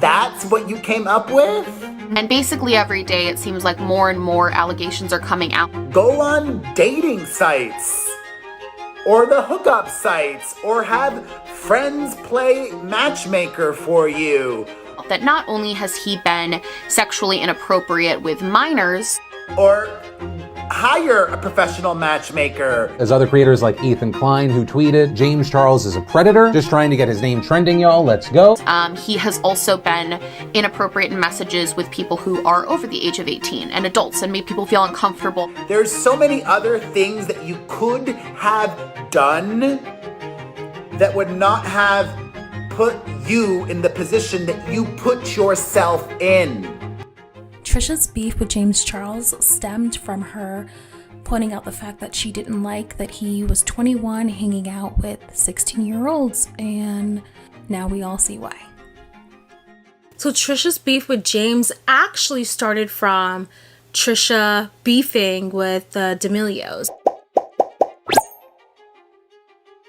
That's what you came up with? And basically every day it seems like more and more allegations are coming out. Go on dating sites or the hookup sites, or have friends play matchmaker for you. That not only has he been sexually inappropriate with minors, or hire a professional matchmaker. There's other creators like Ethan Klein who tweeted, James Charles is a predator, just trying to get his name trending, y'all, let's go. He has also been inappropriate in messages with people who are over the age of 18 and adults, and made people feel uncomfortable. There's so many other things that you could have done that would not have put you in the position that you put yourself in. Trisha's beef with James Charles stemmed from her pointing out the fact that she didn't like that he was 21 hanging out with 16-year-olds, and now we all see why. So Trisha's beef with James actually started from Trisha beefing with the D'Amelios.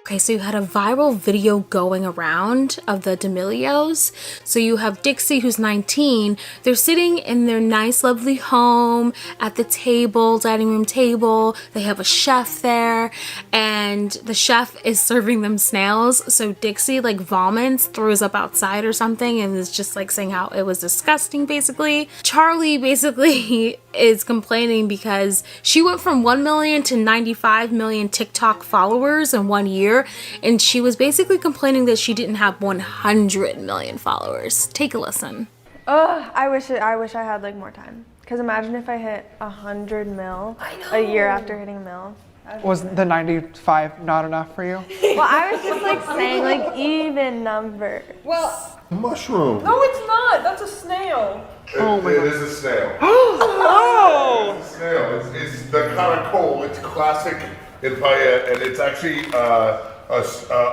Okay, so you had a viral video going around of the D'Amelios. So you have Dixie, who's 19. They're sitting in their nice, lovely home at the table, dining room table. They have a chef there, and the chef is serving them snails. So Dixie like vomits, throws up outside or something, and is just like saying how it was disgusting, basically. Charlie basically is complaining because she went from 1 million to 95 million TikTok followers in 1 year. And she was basically complaining that she didn't have 100 million followers. Take a listen. Ugh, I wish I had like more time. Because imagine if I hit 100 mil a year after hitting a mil. Was the 95 not enough for you? Well, I was just like saying like even number. Well, mushroom. No, it's not. That's a snail. It is a snail. Oh! It's a snail. It's the caracol. It's classic in paella, and it's actually a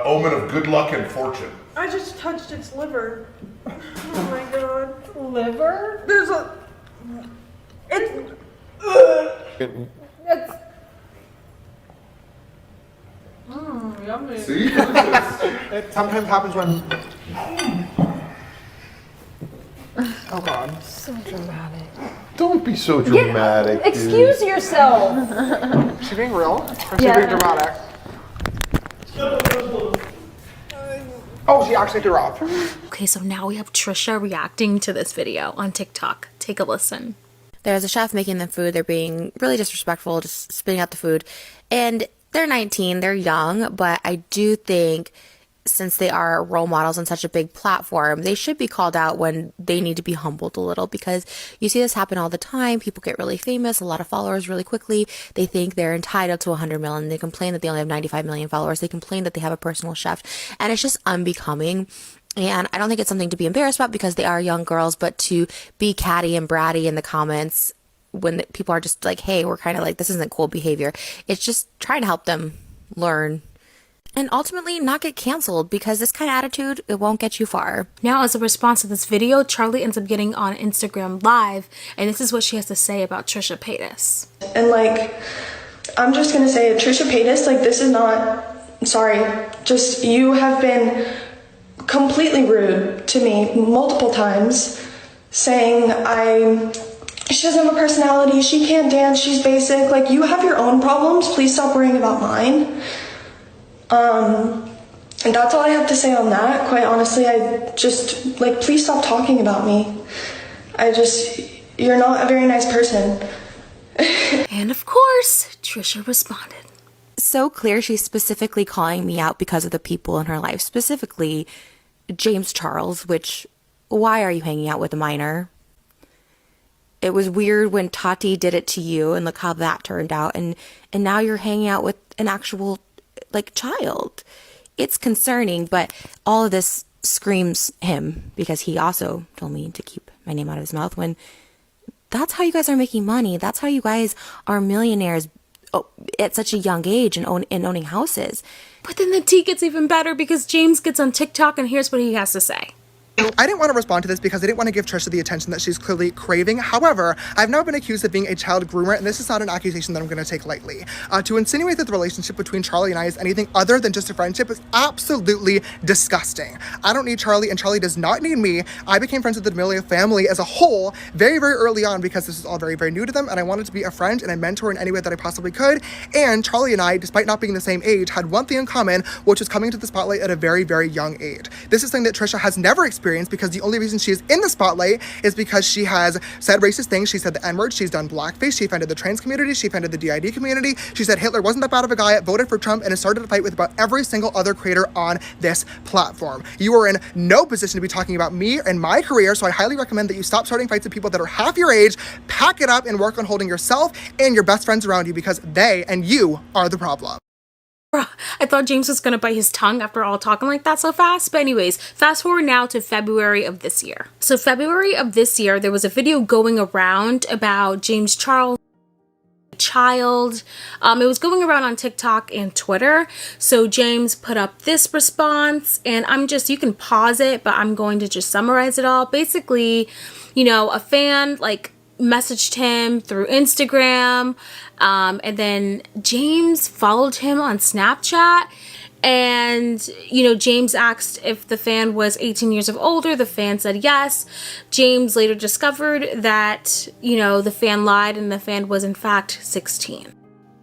omen of good luck and fortune. I just touched its liver. Oh my god. Liver? There's a... It's... It's... Yummy. See? It sometimes happens when... Oh god. So dramatic. Don't be so dramatic. Excuse yourself. Is she being real? Or is she Yeah. being dramatic? Oh, she actually threw up. Okay, so now we have Trisha reacting to this video on TikTok. Take a listen. There's a chef making them food. They're being really disrespectful, just spitting out the food. And they're 19, they're young, but I do think since they are role models on such a big platform, they should be called out when they need to be humbled a little, because you see this happen all the time. People get really famous, a lot of followers really quickly. They think they're entitled to 100 million. They complain that they only have 95 million followers. They complain that they have a personal chef, and it's just unbecoming. And I don't think it's something to be embarrassed about because they are young girls, but to be catty and bratty in the comments when people are just like, hey, we're kind of like, this isn't cool behavior. It's just trying to help them learn and ultimately not get canceled, because this kind of attitude, it won't get you far. Now, as a response to this video, Charlie ends up getting on Instagram Live, and this is what she has to say about Trisha Paytas. And like, I'm just gonna say, Trisha Paytas, like, this is not, sorry, just you have been completely rude to me multiple times, saying she doesn't have a personality, she can't dance, she's basic. Like, you have your own problems, please stop worrying about mine. And that's all I have to say on that. Quite honestly, I just, like, please stop talking about me. You're not a very nice person. And of course, Trisha responded. So clear she's specifically calling me out because of the people in her life, specifically James Charles, which, why are you hanging out with a minor? It was weird when Tati did it to you, and look how that turned out, and now you're hanging out with an actual, like, child. It's concerning, but all of this screams him, because he also told me to keep my name out of his mouth, when that's how you guys are making money. That's how you guys are millionaires at such a young age and owning houses. But then the tea gets even better because James gets on TikTok and here's what he has to say. I didn't want to respond to this because I didn't want to give Trisha the attention that she's clearly craving. However, I've now been accused of being a child groomer, and this is not an accusation that I'm going to take lightly. To insinuate that the relationship between Charlie and I is anything other than just a friendship is absolutely disgusting. I don't need Charlie, and Charlie does not need me. I became friends with the D'Amelio family as a whole very, very early on because this is all very, very new to them, and I wanted to be a friend and a mentor in any way that I possibly could. And Charlie and I, despite not being the same age, had one thing in common, which was coming to the spotlight at a very, very young age. This is something that Trisha has never experienced because the only reason she is in the spotlight is because she has said racist things. She said the N-word. She's done blackface. She offended the trans community. She offended the DID community. She said Hitler wasn't that bad of a guy, voted for Trump, and has started a fight with about every single other creator on this platform. You are in no position to be talking about me and my career, so I highly recommend that you stop starting fights with people that are half your age, pack it up, and work on holding yourself and your best friends around you because they and you are the problem. I thought James was gonna bite his tongue after all talking like that so fast. But anyways, fast forward now to February of this year. So February of this year, there was a video going around about James Charles, child. It was going around on TikTok and Twitter. So James put up this response, and you can pause it, but I'm going to just summarize it all. Basically, a fan messaged him through Instagram, and then James followed him on Snapchat, and James asked if the fan was 18 years of older. The fan said yes. James later discovered that the fan lied, and the fan was in fact 16.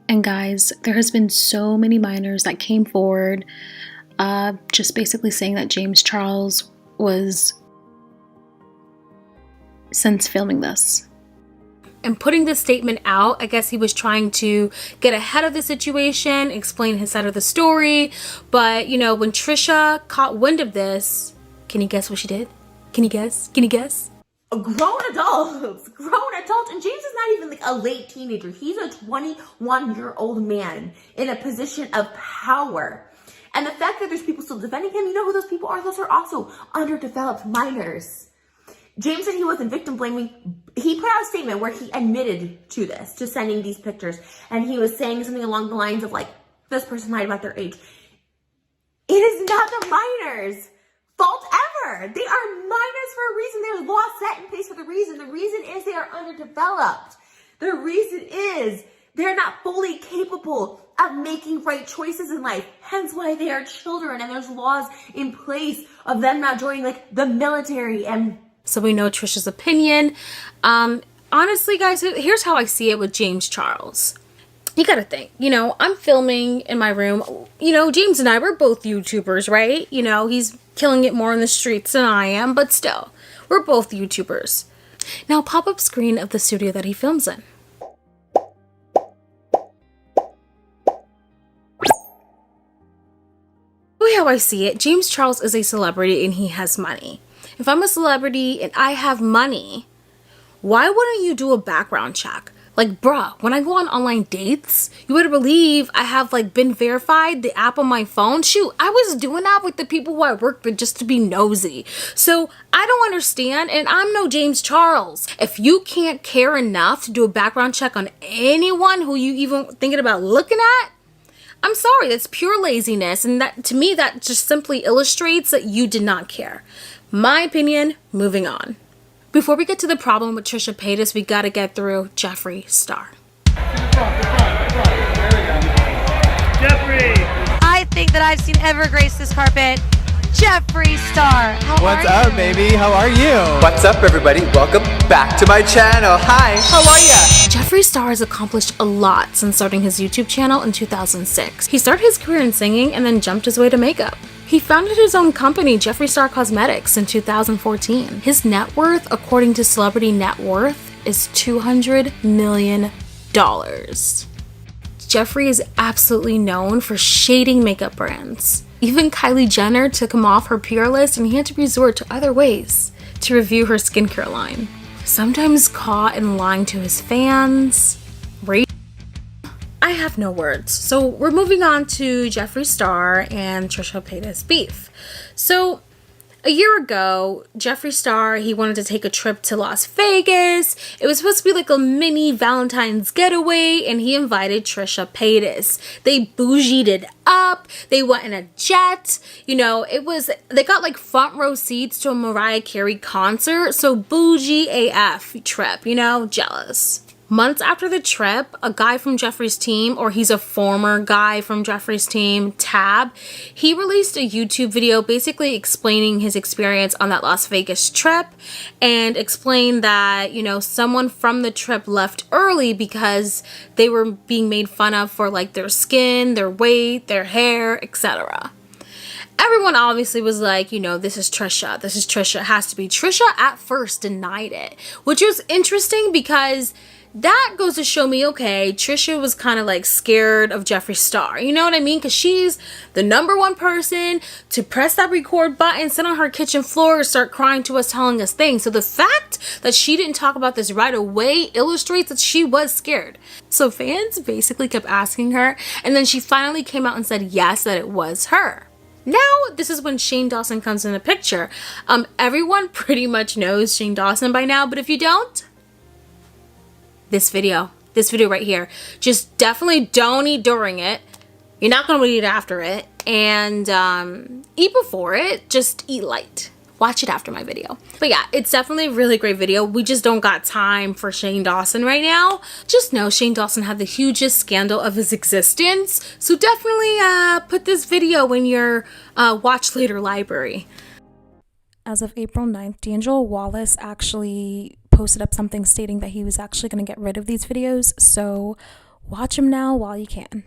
And guys, there has been so many minors that came forward just basically saying that James Charles was since filming this. And putting this statement out, I guess he was trying to get ahead of the situation, explain his side of the story. But, when Trisha caught wind of this, can you guess what she did? Can you guess? Can you guess? Grown adults. And James is not even a late teenager. He's a 21-year-old man in a position of power. And the fact that there's people still defending him, you know who those people are? Those are also underdeveloped minors. James said he wasn't victim blaming. He put out a statement where he admitted to this, to sending these pictures. And he was saying something along the lines of this person lied about their age. It is not the minors' fault ever. They are minors for a reason. There's laws set in place for the reason. The reason is they are underdeveloped. The reason is they're not fully capable of making right choices in life. Hence why they are children. And there's laws in place of them not joining the military and... So we know Trisha's opinion. Honestly, guys, here's how I see it with James Charles. You gotta think, I'm filming in my room. James and I, we're both YouTubers, right? He's killing it more in the streets than I am, but still, we're both YouTubers. Now, pop-up screen of the studio that he films in. The way how I see it, James Charles is a celebrity and he has money. If I'm a celebrity and I have money, why wouldn't you do a background check? Bruh, when I go on online dates, you better believe I have been verified, the app on my phone. Shoot, I was doing that with the people who I worked with just to be nosy. So I don't understand, and I'm no James Charles. If you can't care enough to do a background check on anyone who you even thinking about looking at, I'm sorry, that's pure laziness. And that, to me, that just simply illustrates that you did not care. My opinion, moving on. Before we get to the problem with Trisha Paytas, we gotta get through Jefree Star. Jefree! I think that I've seen ever grace this carpet. Jefree Star. What's up, baby? How are you? What's up, everybody? Welcome back to my channel. Hi, how are ya? Jefree Star has accomplished a lot since starting his YouTube channel in 2006. He started his career in singing and then jumped his way to makeup. He founded his own company, Jefree Star Cosmetics, in 2014. His net worth, according to Celebrity Net Worth, is $200 million. Jefree is absolutely known for shading makeup brands. Even Kylie Jenner took him off her PR list and he had to resort to other ways to review her skincare line. Sometimes caught in lying to his fans. I have no words. So we're moving on to Jefree Star and Trisha Paytas beef. So a year ago, Jefree Star, he wanted to take a trip to Las Vegas. It was supposed to be like a mini Valentine's getaway, and he invited Trisha Paytas. They bougied it up. They went in a jet. You know, they got like front row seats to a Mariah Carey concert. So bougie AF trip, you know, jealous. Months after the trip, a guy from Jeffree's team, or he's a former guy from Jeffree's team, Tab, he released a YouTube video basically explaining his experience on that Las Vegas trip and explained that, you know, someone from the trip left early because they were being made fun of for like their skin, their weight, their hair, etc. Everyone obviously was like, you know, this is Trisha. This is Trisha. It has to be. Trisha at first denied it, which was interesting because that goes to show me, okay, Trisha was kind of like scared of Jefree Star. You know what I mean? Because she's the #1 person to press that record button, sit on her kitchen floor, start crying to us, telling us things. So the fact that she didn't talk about this right away illustrates that she was scared. So fans basically kept asking her, and then she finally came out and said yes, that it was her. Now, this is when Shane Dawson comes in the picture. Everyone pretty much knows Shane Dawson by now, but if you don't, this video right here, just definitely don't eat during it. You're not gonna eat after it, and eat before it, just eat light. Watch it after my video. But yeah, it's definitely a really great video. We just don't got time for Shane Dawson right now. Just know Shane Dawson had the hugest scandal of his existence, so definitely put this video in your watch later library. As of April 9th, D'Angelo Wallace actually posted up something stating that he was actually going to get rid of these videos, so watch him now while you can.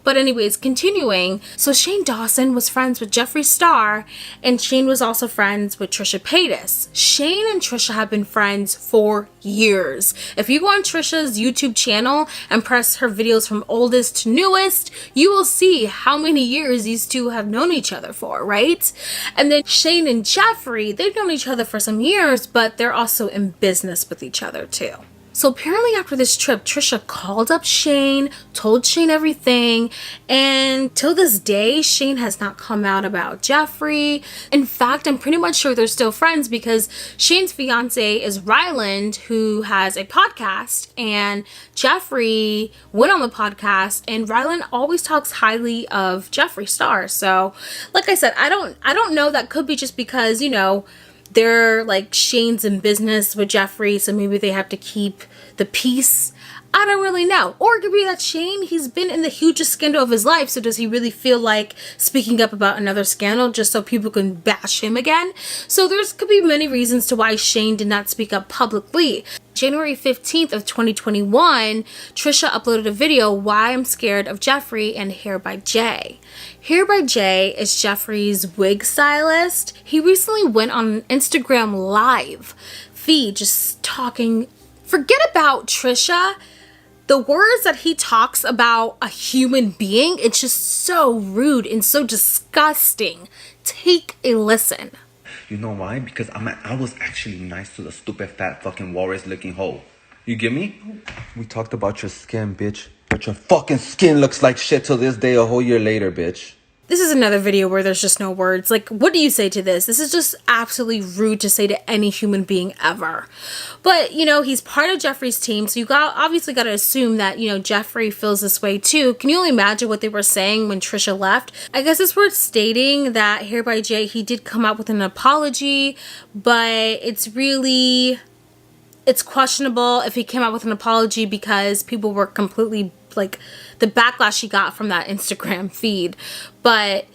But anyways, continuing, so Shane Dawson was friends with Jefree Star, and Shane was also friends with Trisha Paytas. Shane and Trisha have been friends for years. If you go on Trisha's YouTube channel and press her videos from oldest to newest, you will see how many years these two have known each other for, right? And then Shane and Jefree, they've known each other for some years, but they're also in business with each other too. So apparently after this trip, Trisha called up Shane, told Shane everything, and till this day, Shane has not come out about Jefree. In fact, I'm pretty much sure they're still friends because Shane's fiance is Ryland, who has a podcast, and Jefree went on the podcast, and Ryland always talks highly of Jefree Star. So, like I said, I don't know, that could be just because, you know, they're like Shane's in business with Jefree, so maybe they have to keep the peace. I don't really know. Or it could be that Shane, he's been in the hugest scandal of his life, so does he really feel like speaking up about another scandal just so people can bash him again? So there could be many reasons to why Shane did not speak up publicly. January 15th of 2021, Trisha uploaded a video, Why I'm Scared of Jefree and Hair by Jay. Hair by Jay is Jeffree's wig stylist. He recently went on an Instagram live feed just talking. Forget about Trisha. The words that he talks about a human being, it's just so rude and so disgusting. Take a listen. You know why? Because I was actually nice to the stupid fat fucking walrus looking hoe. You get me? We talked about your skin, bitch. But your fucking skin looks like shit till this day a whole year later, bitch. This is another video where there's just no words. Like, what do you say to this? This is just absolutely rude to say to any human being ever. But, you know, he's part of Jeffree's team, so you obviously got to assume that, you know, Jefree feels this way too. Can you only imagine what they were saying when Trisha left? I guess it's worth stating that Hair by Jay, he did come out with an apology, but it's questionable if he came out with an apology because people were completely, like, the backlash he got from that Instagram feed. But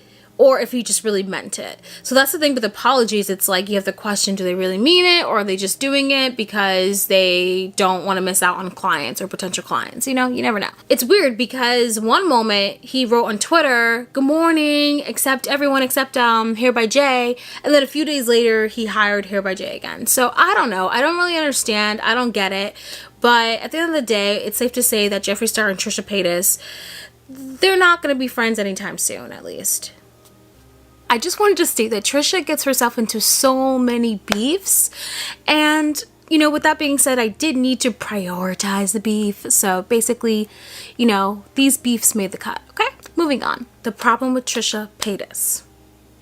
or if he just really meant it. So that's the thing with apologies. It's like you have to question, do they really mean it, or are they just doing it because they don't want to miss out on clients or potential clients? You know, you never know. It's weird because one moment he wrote on Twitter, "Good morning, except everyone except Here by Jay," and then a few days later he hired Here by Jay again. So I don't know. I don't really understand. I don't get it. But at the end of the day, it's safe to say that Jeffree Star and Trisha Paytas, they're not going to be friends anytime soon, at least. I just wanted to state that Trisha gets herself into so many beefs, and you know, with that being said, I did need to prioritize the beef. So basically, you know, these beefs made the cut. Okay, moving on. The problem with Trisha Paytas.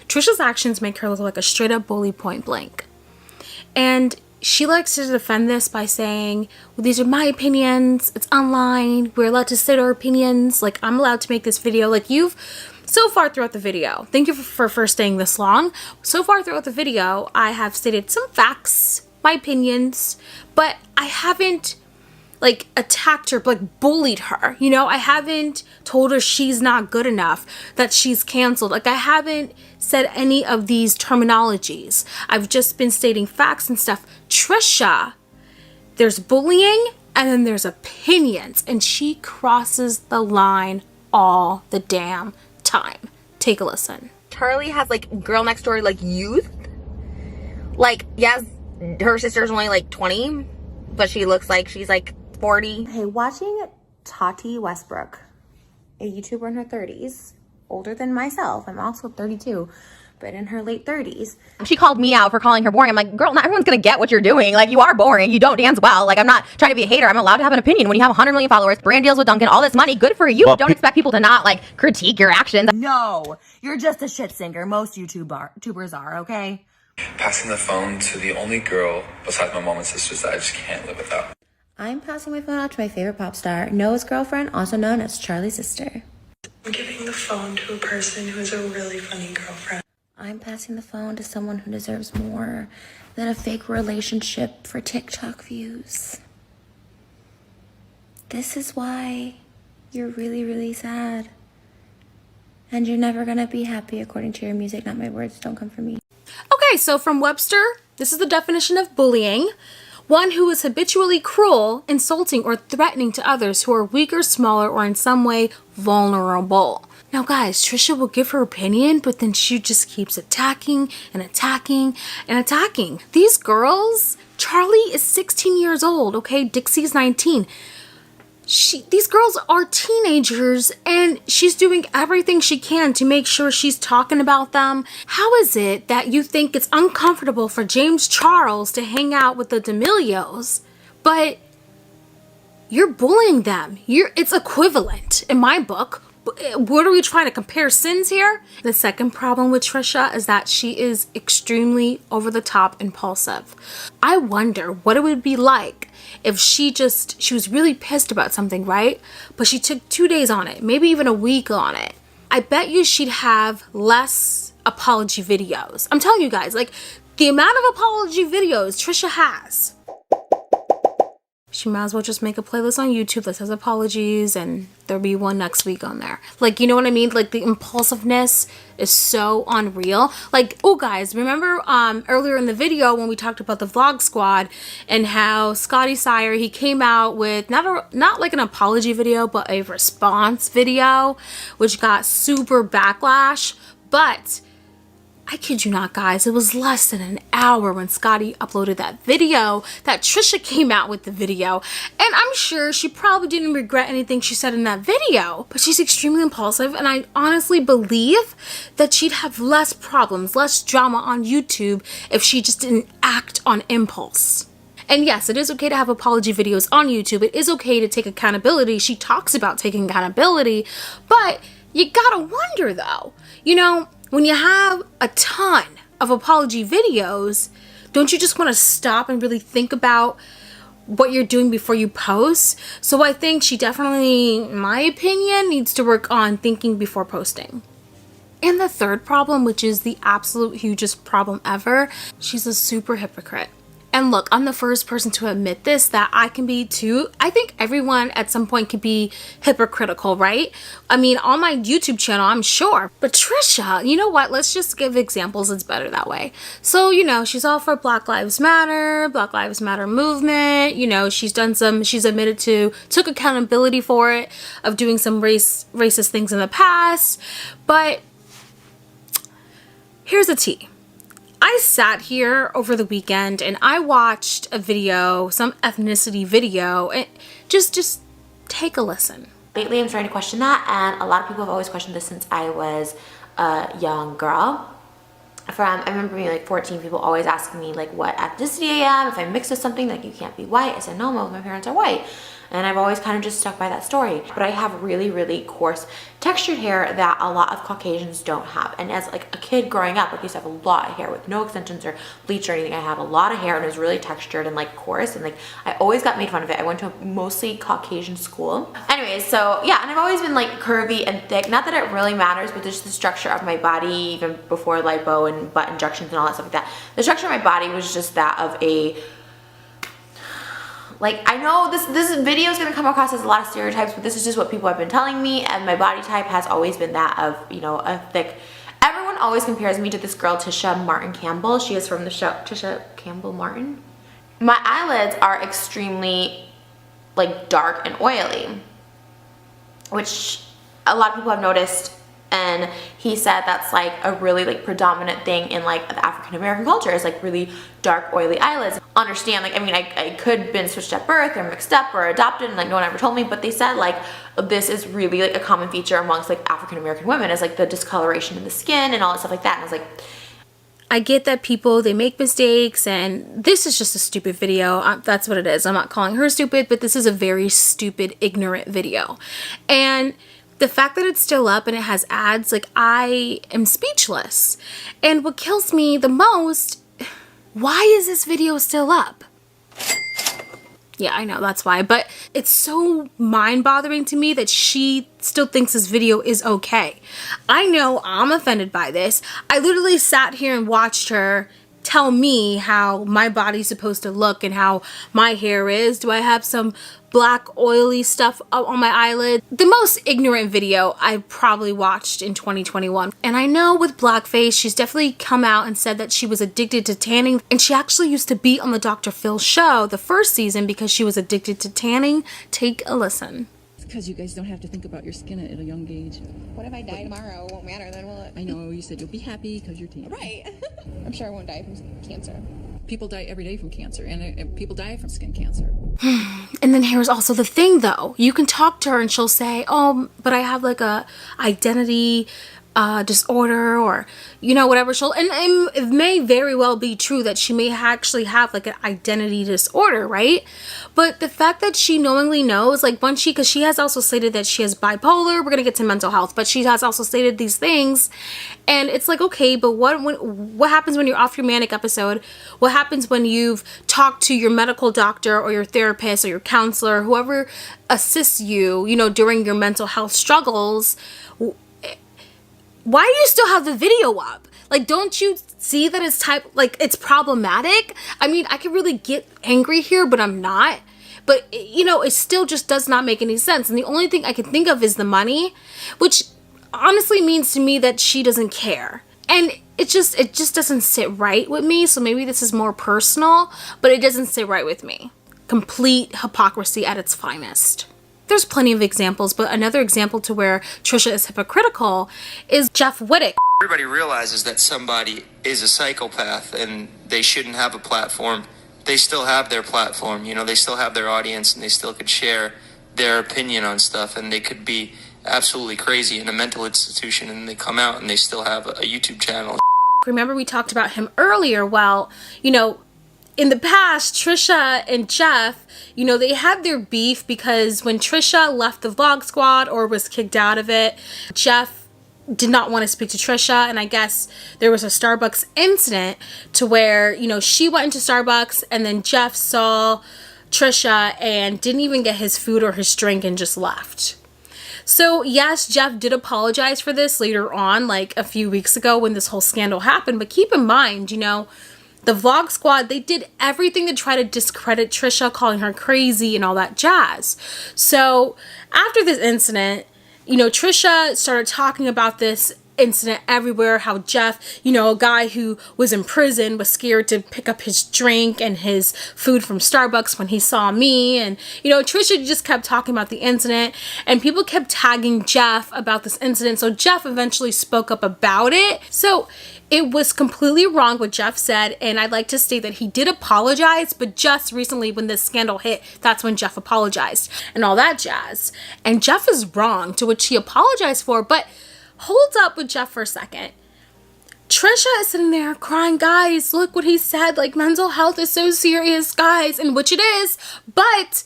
Trisha's actions make her look like a straight up bully point blank, and she likes to defend this by saying, well, these are my opinions, it's online, we're allowed to state our opinions, like I'm allowed to make this video. Like you've so far throughout the video, thank you for staying this long. So far throughout the video, I have stated some facts, my opinions, but I haven't like attacked her, like bullied her. You know, I haven't told her she's not good enough, that she's canceled. Like I haven't said any of these terminologies. I've just been stating facts and stuff. Trisha, there's bullying and then there's opinions, and she crosses the line all the damn time. Take a listen. Charlie has like girl next door like youth. Like, yes, her sister's only like 20, but she looks like she's like 40. Hey, watching Tati Westbrook, a YouTuber in her 30s, older than myself, I'm also 32, but in her late 30s. She called me out for calling her boring. I'm like, girl, not everyone's gonna get what you're doing. Like, you are boring. You don't dance well. Like, I'm not trying to be a hater. I'm allowed to have an opinion. When you have 100 million followers, brand deals with Dunkin', all this money, good for you. Well, don't expect people to not, like, critique your actions. No, you're just a shit singer. Most YouTubers are, okay? Passing the phone to the only girl besides my mom and sisters that I just can't live without. I'm passing my phone out to my favorite pop star, Noah's girlfriend, also known as Charlie's sister. I'm giving the phone to a person who is a really funny girlfriend. I'm passing the phone to someone who deserves more than a fake relationship for TikTok views. This is why you're really, really sad. And you're never gonna be happy according to your music, not my words. Don't come for me. Okay, so from Webster, this is the definition of bullying. One who is habitually cruel, insulting, or threatening to others who are weaker, smaller, or in some way vulnerable. Now guys, Trisha will give her opinion, but then she just keeps attacking and attacking and attacking. These girls, Charlie is 16 years old, okay? Dixie's 19. These girls are teenagers, and she's doing everything she can to make sure she's talking about them. How is it that you think it's uncomfortable for James Charles to hang out with the D'Amelios, but you're bullying them? It's equivalent in my book. What are we trying to compare sins here? The second problem with Trisha is that she is extremely over-the-top impulsive. I wonder what it would be like if she was really pissed about something, right? But she took 2 days on it, maybe even a week on it. I bet you she'd have less apology videos. I'm telling you guys, like the amount of apology videos Trisha has, she might as well just make a playlist on YouTube that says apologies, and there'll be one next week on there. Like, you know what I mean? Like, the impulsiveness is so unreal. Like, oh guys, remember earlier in the video when we talked about the Vlog Squad and how Scotty Sire, he came out with not like an apology video, but a response video, which got super backlash. But I kid you not, guys, it was less than an hour when Scotty uploaded that video that Trisha came out with the video. And I'm sure she probably didn't regret anything she said in that video, but she's extremely impulsive, and I honestly believe that she'd have less problems, less drama on YouTube if she just didn't act on impulse. And yes, it is okay to have apology videos on YouTube. It is okay to take accountability. She talks about taking accountability, but you gotta wonder though, you know, when you have a ton of apology videos, don't you just want to stop and really think about what you're doing before you post? So I think she definitely, in my opinion, needs to work on thinking before posting. And the third problem, which is the absolute hugest problem ever, she's a super hypocrite. And look, I'm the first person to admit this, that I can be too. I think everyone at some point can be hypocritical, right? I mean, on my YouTube channel, I'm sure. But Trisha, you know what? Let's just give examples. It's better that way. So, you know, she's all for Black Lives Matter movement. You know, she's admitted to, took accountability for it, of doing some racist things in the past. But here's the tea. I sat here over the weekend and I watched a video, some ethnicity video, and just take a listen. Lately I'm starting to question that, and a lot of people have always questioned this since I was a young girl. I remember being like 14, people always asking me like what ethnicity I am, if I'm mixed with something, like you can't be white. I said no, both my parents are white. And I've always kind of just stuck by that story. But I have really, really coarse textured hair that a lot of Caucasians don't have. And as like a kid growing up, like I used to have a lot of hair with no extensions or bleach or anything. I had a lot of hair and it was really textured and like coarse, and like I always got made fun of it. I went to a mostly Caucasian school. Anyways, so yeah, and I've always been like curvy and thick. Not that it really matters, but just the structure of my body, even before lipo and butt injections and all that stuff like that. The structure of my body was just that of a, like, I know this video is going to come across as a lot of stereotypes, but this is just what people have been telling me, and my body type has always been that of, you know, a thick. Everyone always compares me to this girl, Tisha Martin Campbell. She is from the show Tisha Campbell Martin. My eyelids are extremely, like, dark and oily, which a lot of people have noticed, and he said that's like a really like predominant thing in like the African American culture, is like really dark oily eyelids. Understand, like, I mean, I could have been switched at birth or mixed up or adopted, and like no one ever told me, but they said like this is really like a common feature amongst like African American women, is like the discoloration in the skin and all that stuff like that. And I was like, I get that people, they make mistakes, and this is just a stupid video. That's what it is. I'm not calling her stupid, but this is a very stupid, ignorant video. And the fact that it's still up and it has ads, like, I am speechless. And what kills me the most, why is this video still up? Yeah, I know, that's why. But it's so mind-bothering to me that she still thinks this video is okay. I know I'm offended by this. I literally sat here and watched her tell me how my body's supposed to look and how my hair is. Do I have some black oily stuff on my eyelid? The most ignorant video I probably watched in 2021. And I know with blackface, she's definitely come out and said that she was addicted to tanning, and she actually used to be on the Dr. Phil show the first season because she was addicted to tanning. Take a listen. Because you guys don't have to think about your skin at a young age. What if I die tomorrow? It won't matter then, will it? I know, you said you'll be happy because you're tan. Right. I'm sure I won't die from cancer. People die every day from cancer, and people die from skin cancer. And then here's also the thing though. You can talk to her and she'll say, oh, but I have like a identity disorder, or you know, whatever. And it may very well be true that she may actually have like an identity disorder, right? But the fact that she knowingly knows, like, because she has also stated that she has bipolar, we're gonna get to mental health, but she has also stated these things, and it's like, okay, but what happens when you're off your manic episode? What happens when you've talked to your medical doctor or your therapist or your counselor, whoever assists you, you know, during your mental health struggles? Why do you still have the video up? Like, don't you see that it's problematic? I mean, I can really get angry here, but I'm not. But, you know, it still just does not make any sense. And the only thing I can think of is the money, which honestly means to me that she doesn't care. And it just doesn't sit right with me. So maybe this is more personal, but it doesn't sit right with me. Complete hypocrisy at its finest. There's plenty of examples, but another example to where Trisha is hypocritical is Jeff Wittick. Everybody realizes that somebody is a psychopath and they shouldn't have a platform. They still have their platform, you know, they still have their audience, and they still could share their opinion on stuff, and they could be absolutely crazy in a mental institution, and they come out and they still have a YouTube channel. Remember we talked about him earlier. Well, you know, in the past, Trisha and Jeff, you know, they had their beef because when Trisha left the Vlog Squad or was kicked out of it, Jeff did not want to speak to Trisha, and I guess there was a Starbucks incident to where, you know, she went into Starbucks and then Jeff saw Trisha and didn't even get his food or his drink and just left. So yes, Jeff did apologize for this later on, like a few weeks ago when this whole scandal happened, but keep in mind, you know, the Vlog Squad, they did everything to try to discredit Trisha, calling her crazy and all that jazz. So after this incident, Trisha started talking about this incident everywhere, how Jeff, a guy who was in prison, was scared to pick up his drink and his food from Starbucks when he saw me. And Trisha just kept talking about the incident, and people kept tagging Jeff about this incident. So Jeff eventually spoke up about it. So it was completely wrong what Jeff said, and I'd like to state that he did apologize, but just recently when this scandal hit, that's when Jeff apologized and all that jazz. And Jeff is wrong, to which he apologized for, but hold up with Jeff for a second. Trisha is sitting there crying, guys, look what he said, like, mental health is so serious, guys, and which it is, but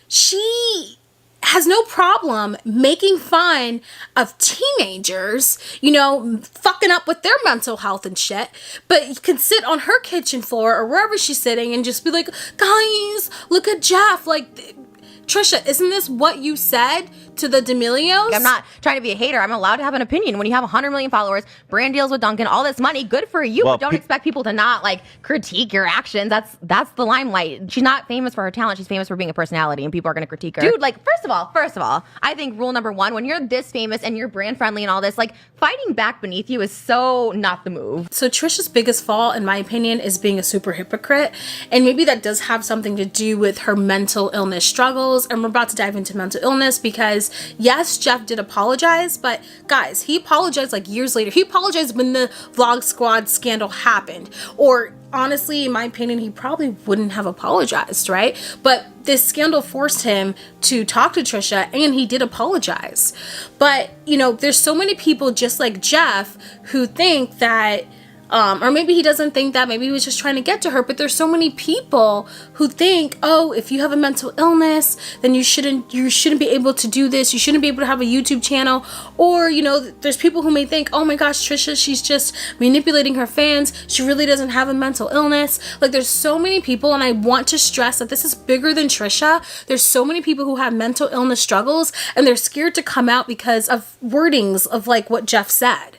she has no problem making fun of teenagers, fucking up with their mental health and shit, but you can sit on her kitchen floor or wherever she's sitting and just be like, guys, look at Jeff, like, Trisha, isn't this what you said to the D'Amelios? I'm not trying to be a hater. I'm allowed to have an opinion. When you have 100 million followers, brand deals with Dunkin', all this money, good for you. Well, but don't expect people to not critique your actions. That's the limelight. She's not famous for her talent. She's famous for being a personality, and people are going to critique her. Dude, first of all, I think rule number one, when you're this famous and you're brand friendly and all this, fighting back beneath you is so not the move. So Trisha's biggest fault, in my opinion, is being a super hypocrite, and maybe that does have something to do with her mental illness struggles. And we're about to dive into mental illness because, yes, Jeff did apologize, but guys, he apologized years later. He apologized when the Vlog Squad scandal happened. Or honestly, in my opinion, he probably wouldn't have apologized, right? But this scandal forced him to talk to Trisha, and he did apologize. But, there's so many people just like Jeff who think that or maybe he doesn't think that, maybe he was just trying to get to her, but there's so many people who think, oh, if you have a mental illness, then you shouldn't be able to do this, you shouldn't be able to have a YouTube channel. Or, there's people who may think, oh my gosh, Trisha, she's just manipulating her fans, she really doesn't have a mental illness. There's so many people, and I want to stress that this is bigger than Trisha. There's so many people who have mental illness struggles, and they're scared to come out because of wordings of what Jeff said.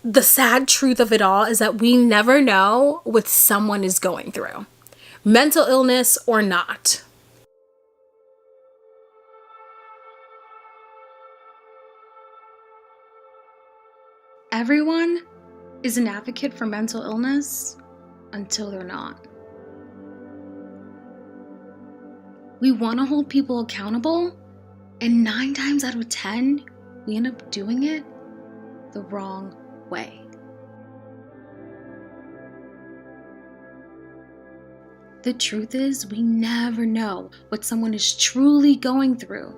The sad truth of it all is that we never know what someone is going through, mental illness or not. Everyone is an advocate for mental illness until they're not. We want to hold people accountable, and 9 times out of 10, we end up doing it the wrong way. The truth is, we never know what someone is truly going through.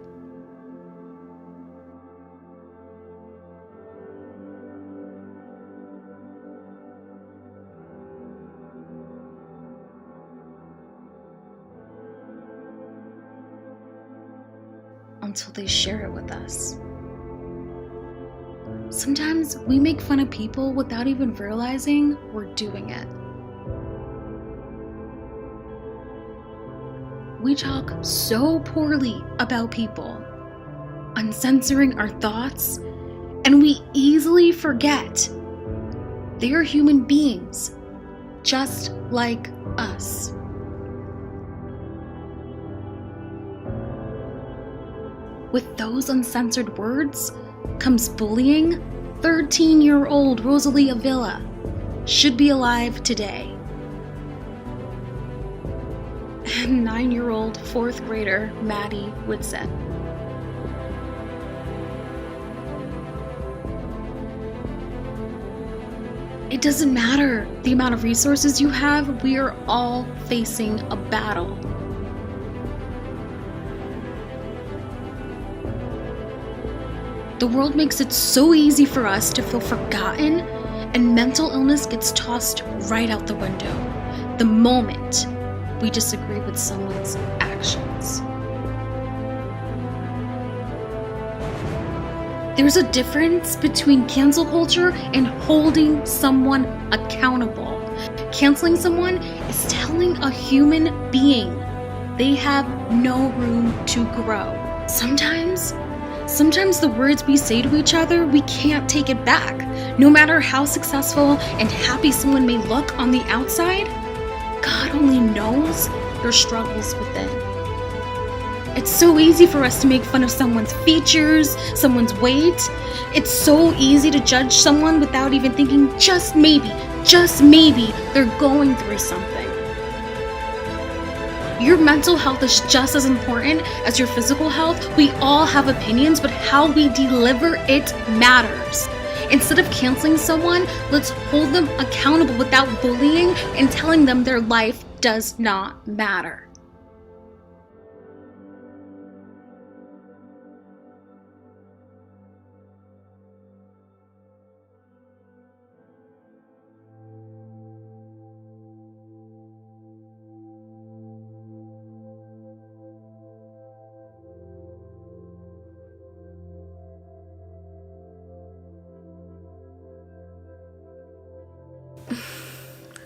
Until they share it with us. Sometimes we make fun of people without even realizing we're doing it. We talk so poorly about people, uncensoring our thoughts, and we easily forget they are human beings, just like us. With those uncensored words comes bullying. 13-year-old Rosalie Avila should be alive today. And 9-year-old 4th grader Maddie Whitsett. It doesn't matter the amount of resources you have, we are all facing a battle. The world makes it so easy for us to feel forgotten, and mental illness gets tossed right out the window the moment we disagree with someone's actions. There's a difference between cancel culture and holding someone accountable. Canceling someone is telling a human being they have no room to grow. Sometimes Sometimes the words we say to each other, we can't take it back. No matter how successful and happy someone may look on the outside, God only knows their struggles within. It's so easy for us to make fun of someone's features, someone's weight. It's so easy to judge someone without even thinking just maybe they're going through something. Your mental health is just as important as your physical health. We all have opinions, but how we deliver it matters. Instead of canceling someone, let's hold them accountable without bullying and telling them their life does not matter.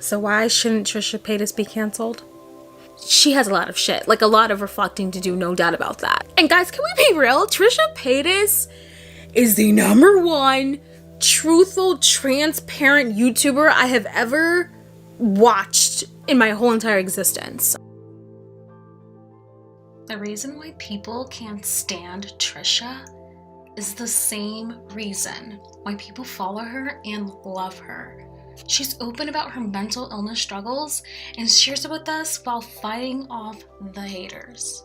So why shouldn't Trisha Paytas be canceled? She has a lot of shit, like a lot of reflecting to do, no doubt about that. And guys, can we be real? Trisha Paytas is the #1 truthful, transparent YouTuber I have ever watched in my whole entire existence. The reason why people can't stand Trisha is the same reason why people follow her and love her. She's open about her mental illness struggles and shares it with us while fighting off the haters.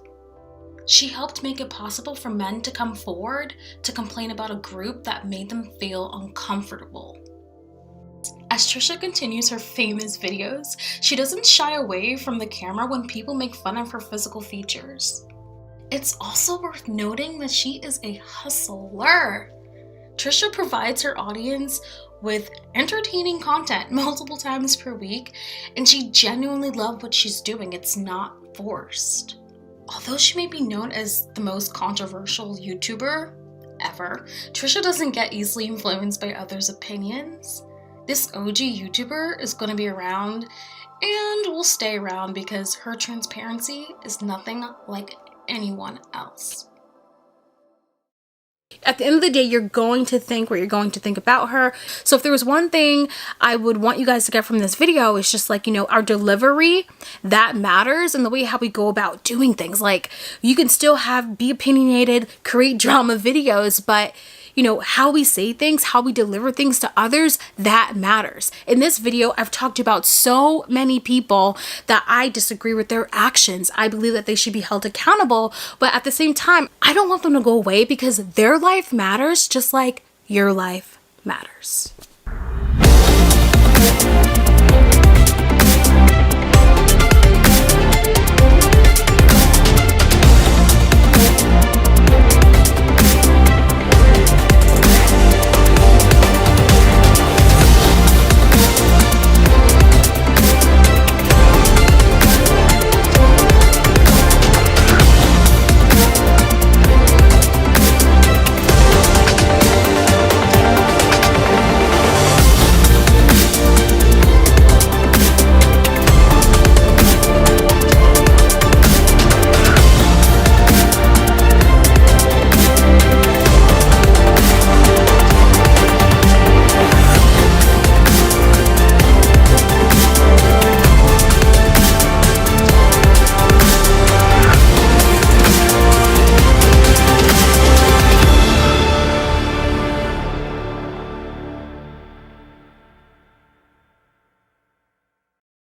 She helped make it possible for men to come forward to complain about a group that made them feel uncomfortable. As Trisha continues her famous videos, she doesn't shy away from the camera when people make fun of her physical features. It's also worth noting that she is a hustler. Trisha provides her audience with entertaining content multiple times per week, and she genuinely loves what she's doing. It's not forced. Although she may be known as the most controversial YouTuber ever, Trisha doesn't get easily influenced by others' opinions. This OG YouTuber is going to be around and will stay around because her transparency is nothing like anyone else. At the end of the day, you're going to think what you're going to think about her. So if there was one thing I would want you guys to get from this video, it's just like, our delivery, that matters, and the way how we go about doing things. Like, you can still be opinionated, create drama videos, but how we say things, how we deliver things to others, that matters. In this video, I've talked about so many people that I disagree with their actions. I believe that they should be held accountable, but at the same time, I don't want them to go away because their life matters just like your life matters.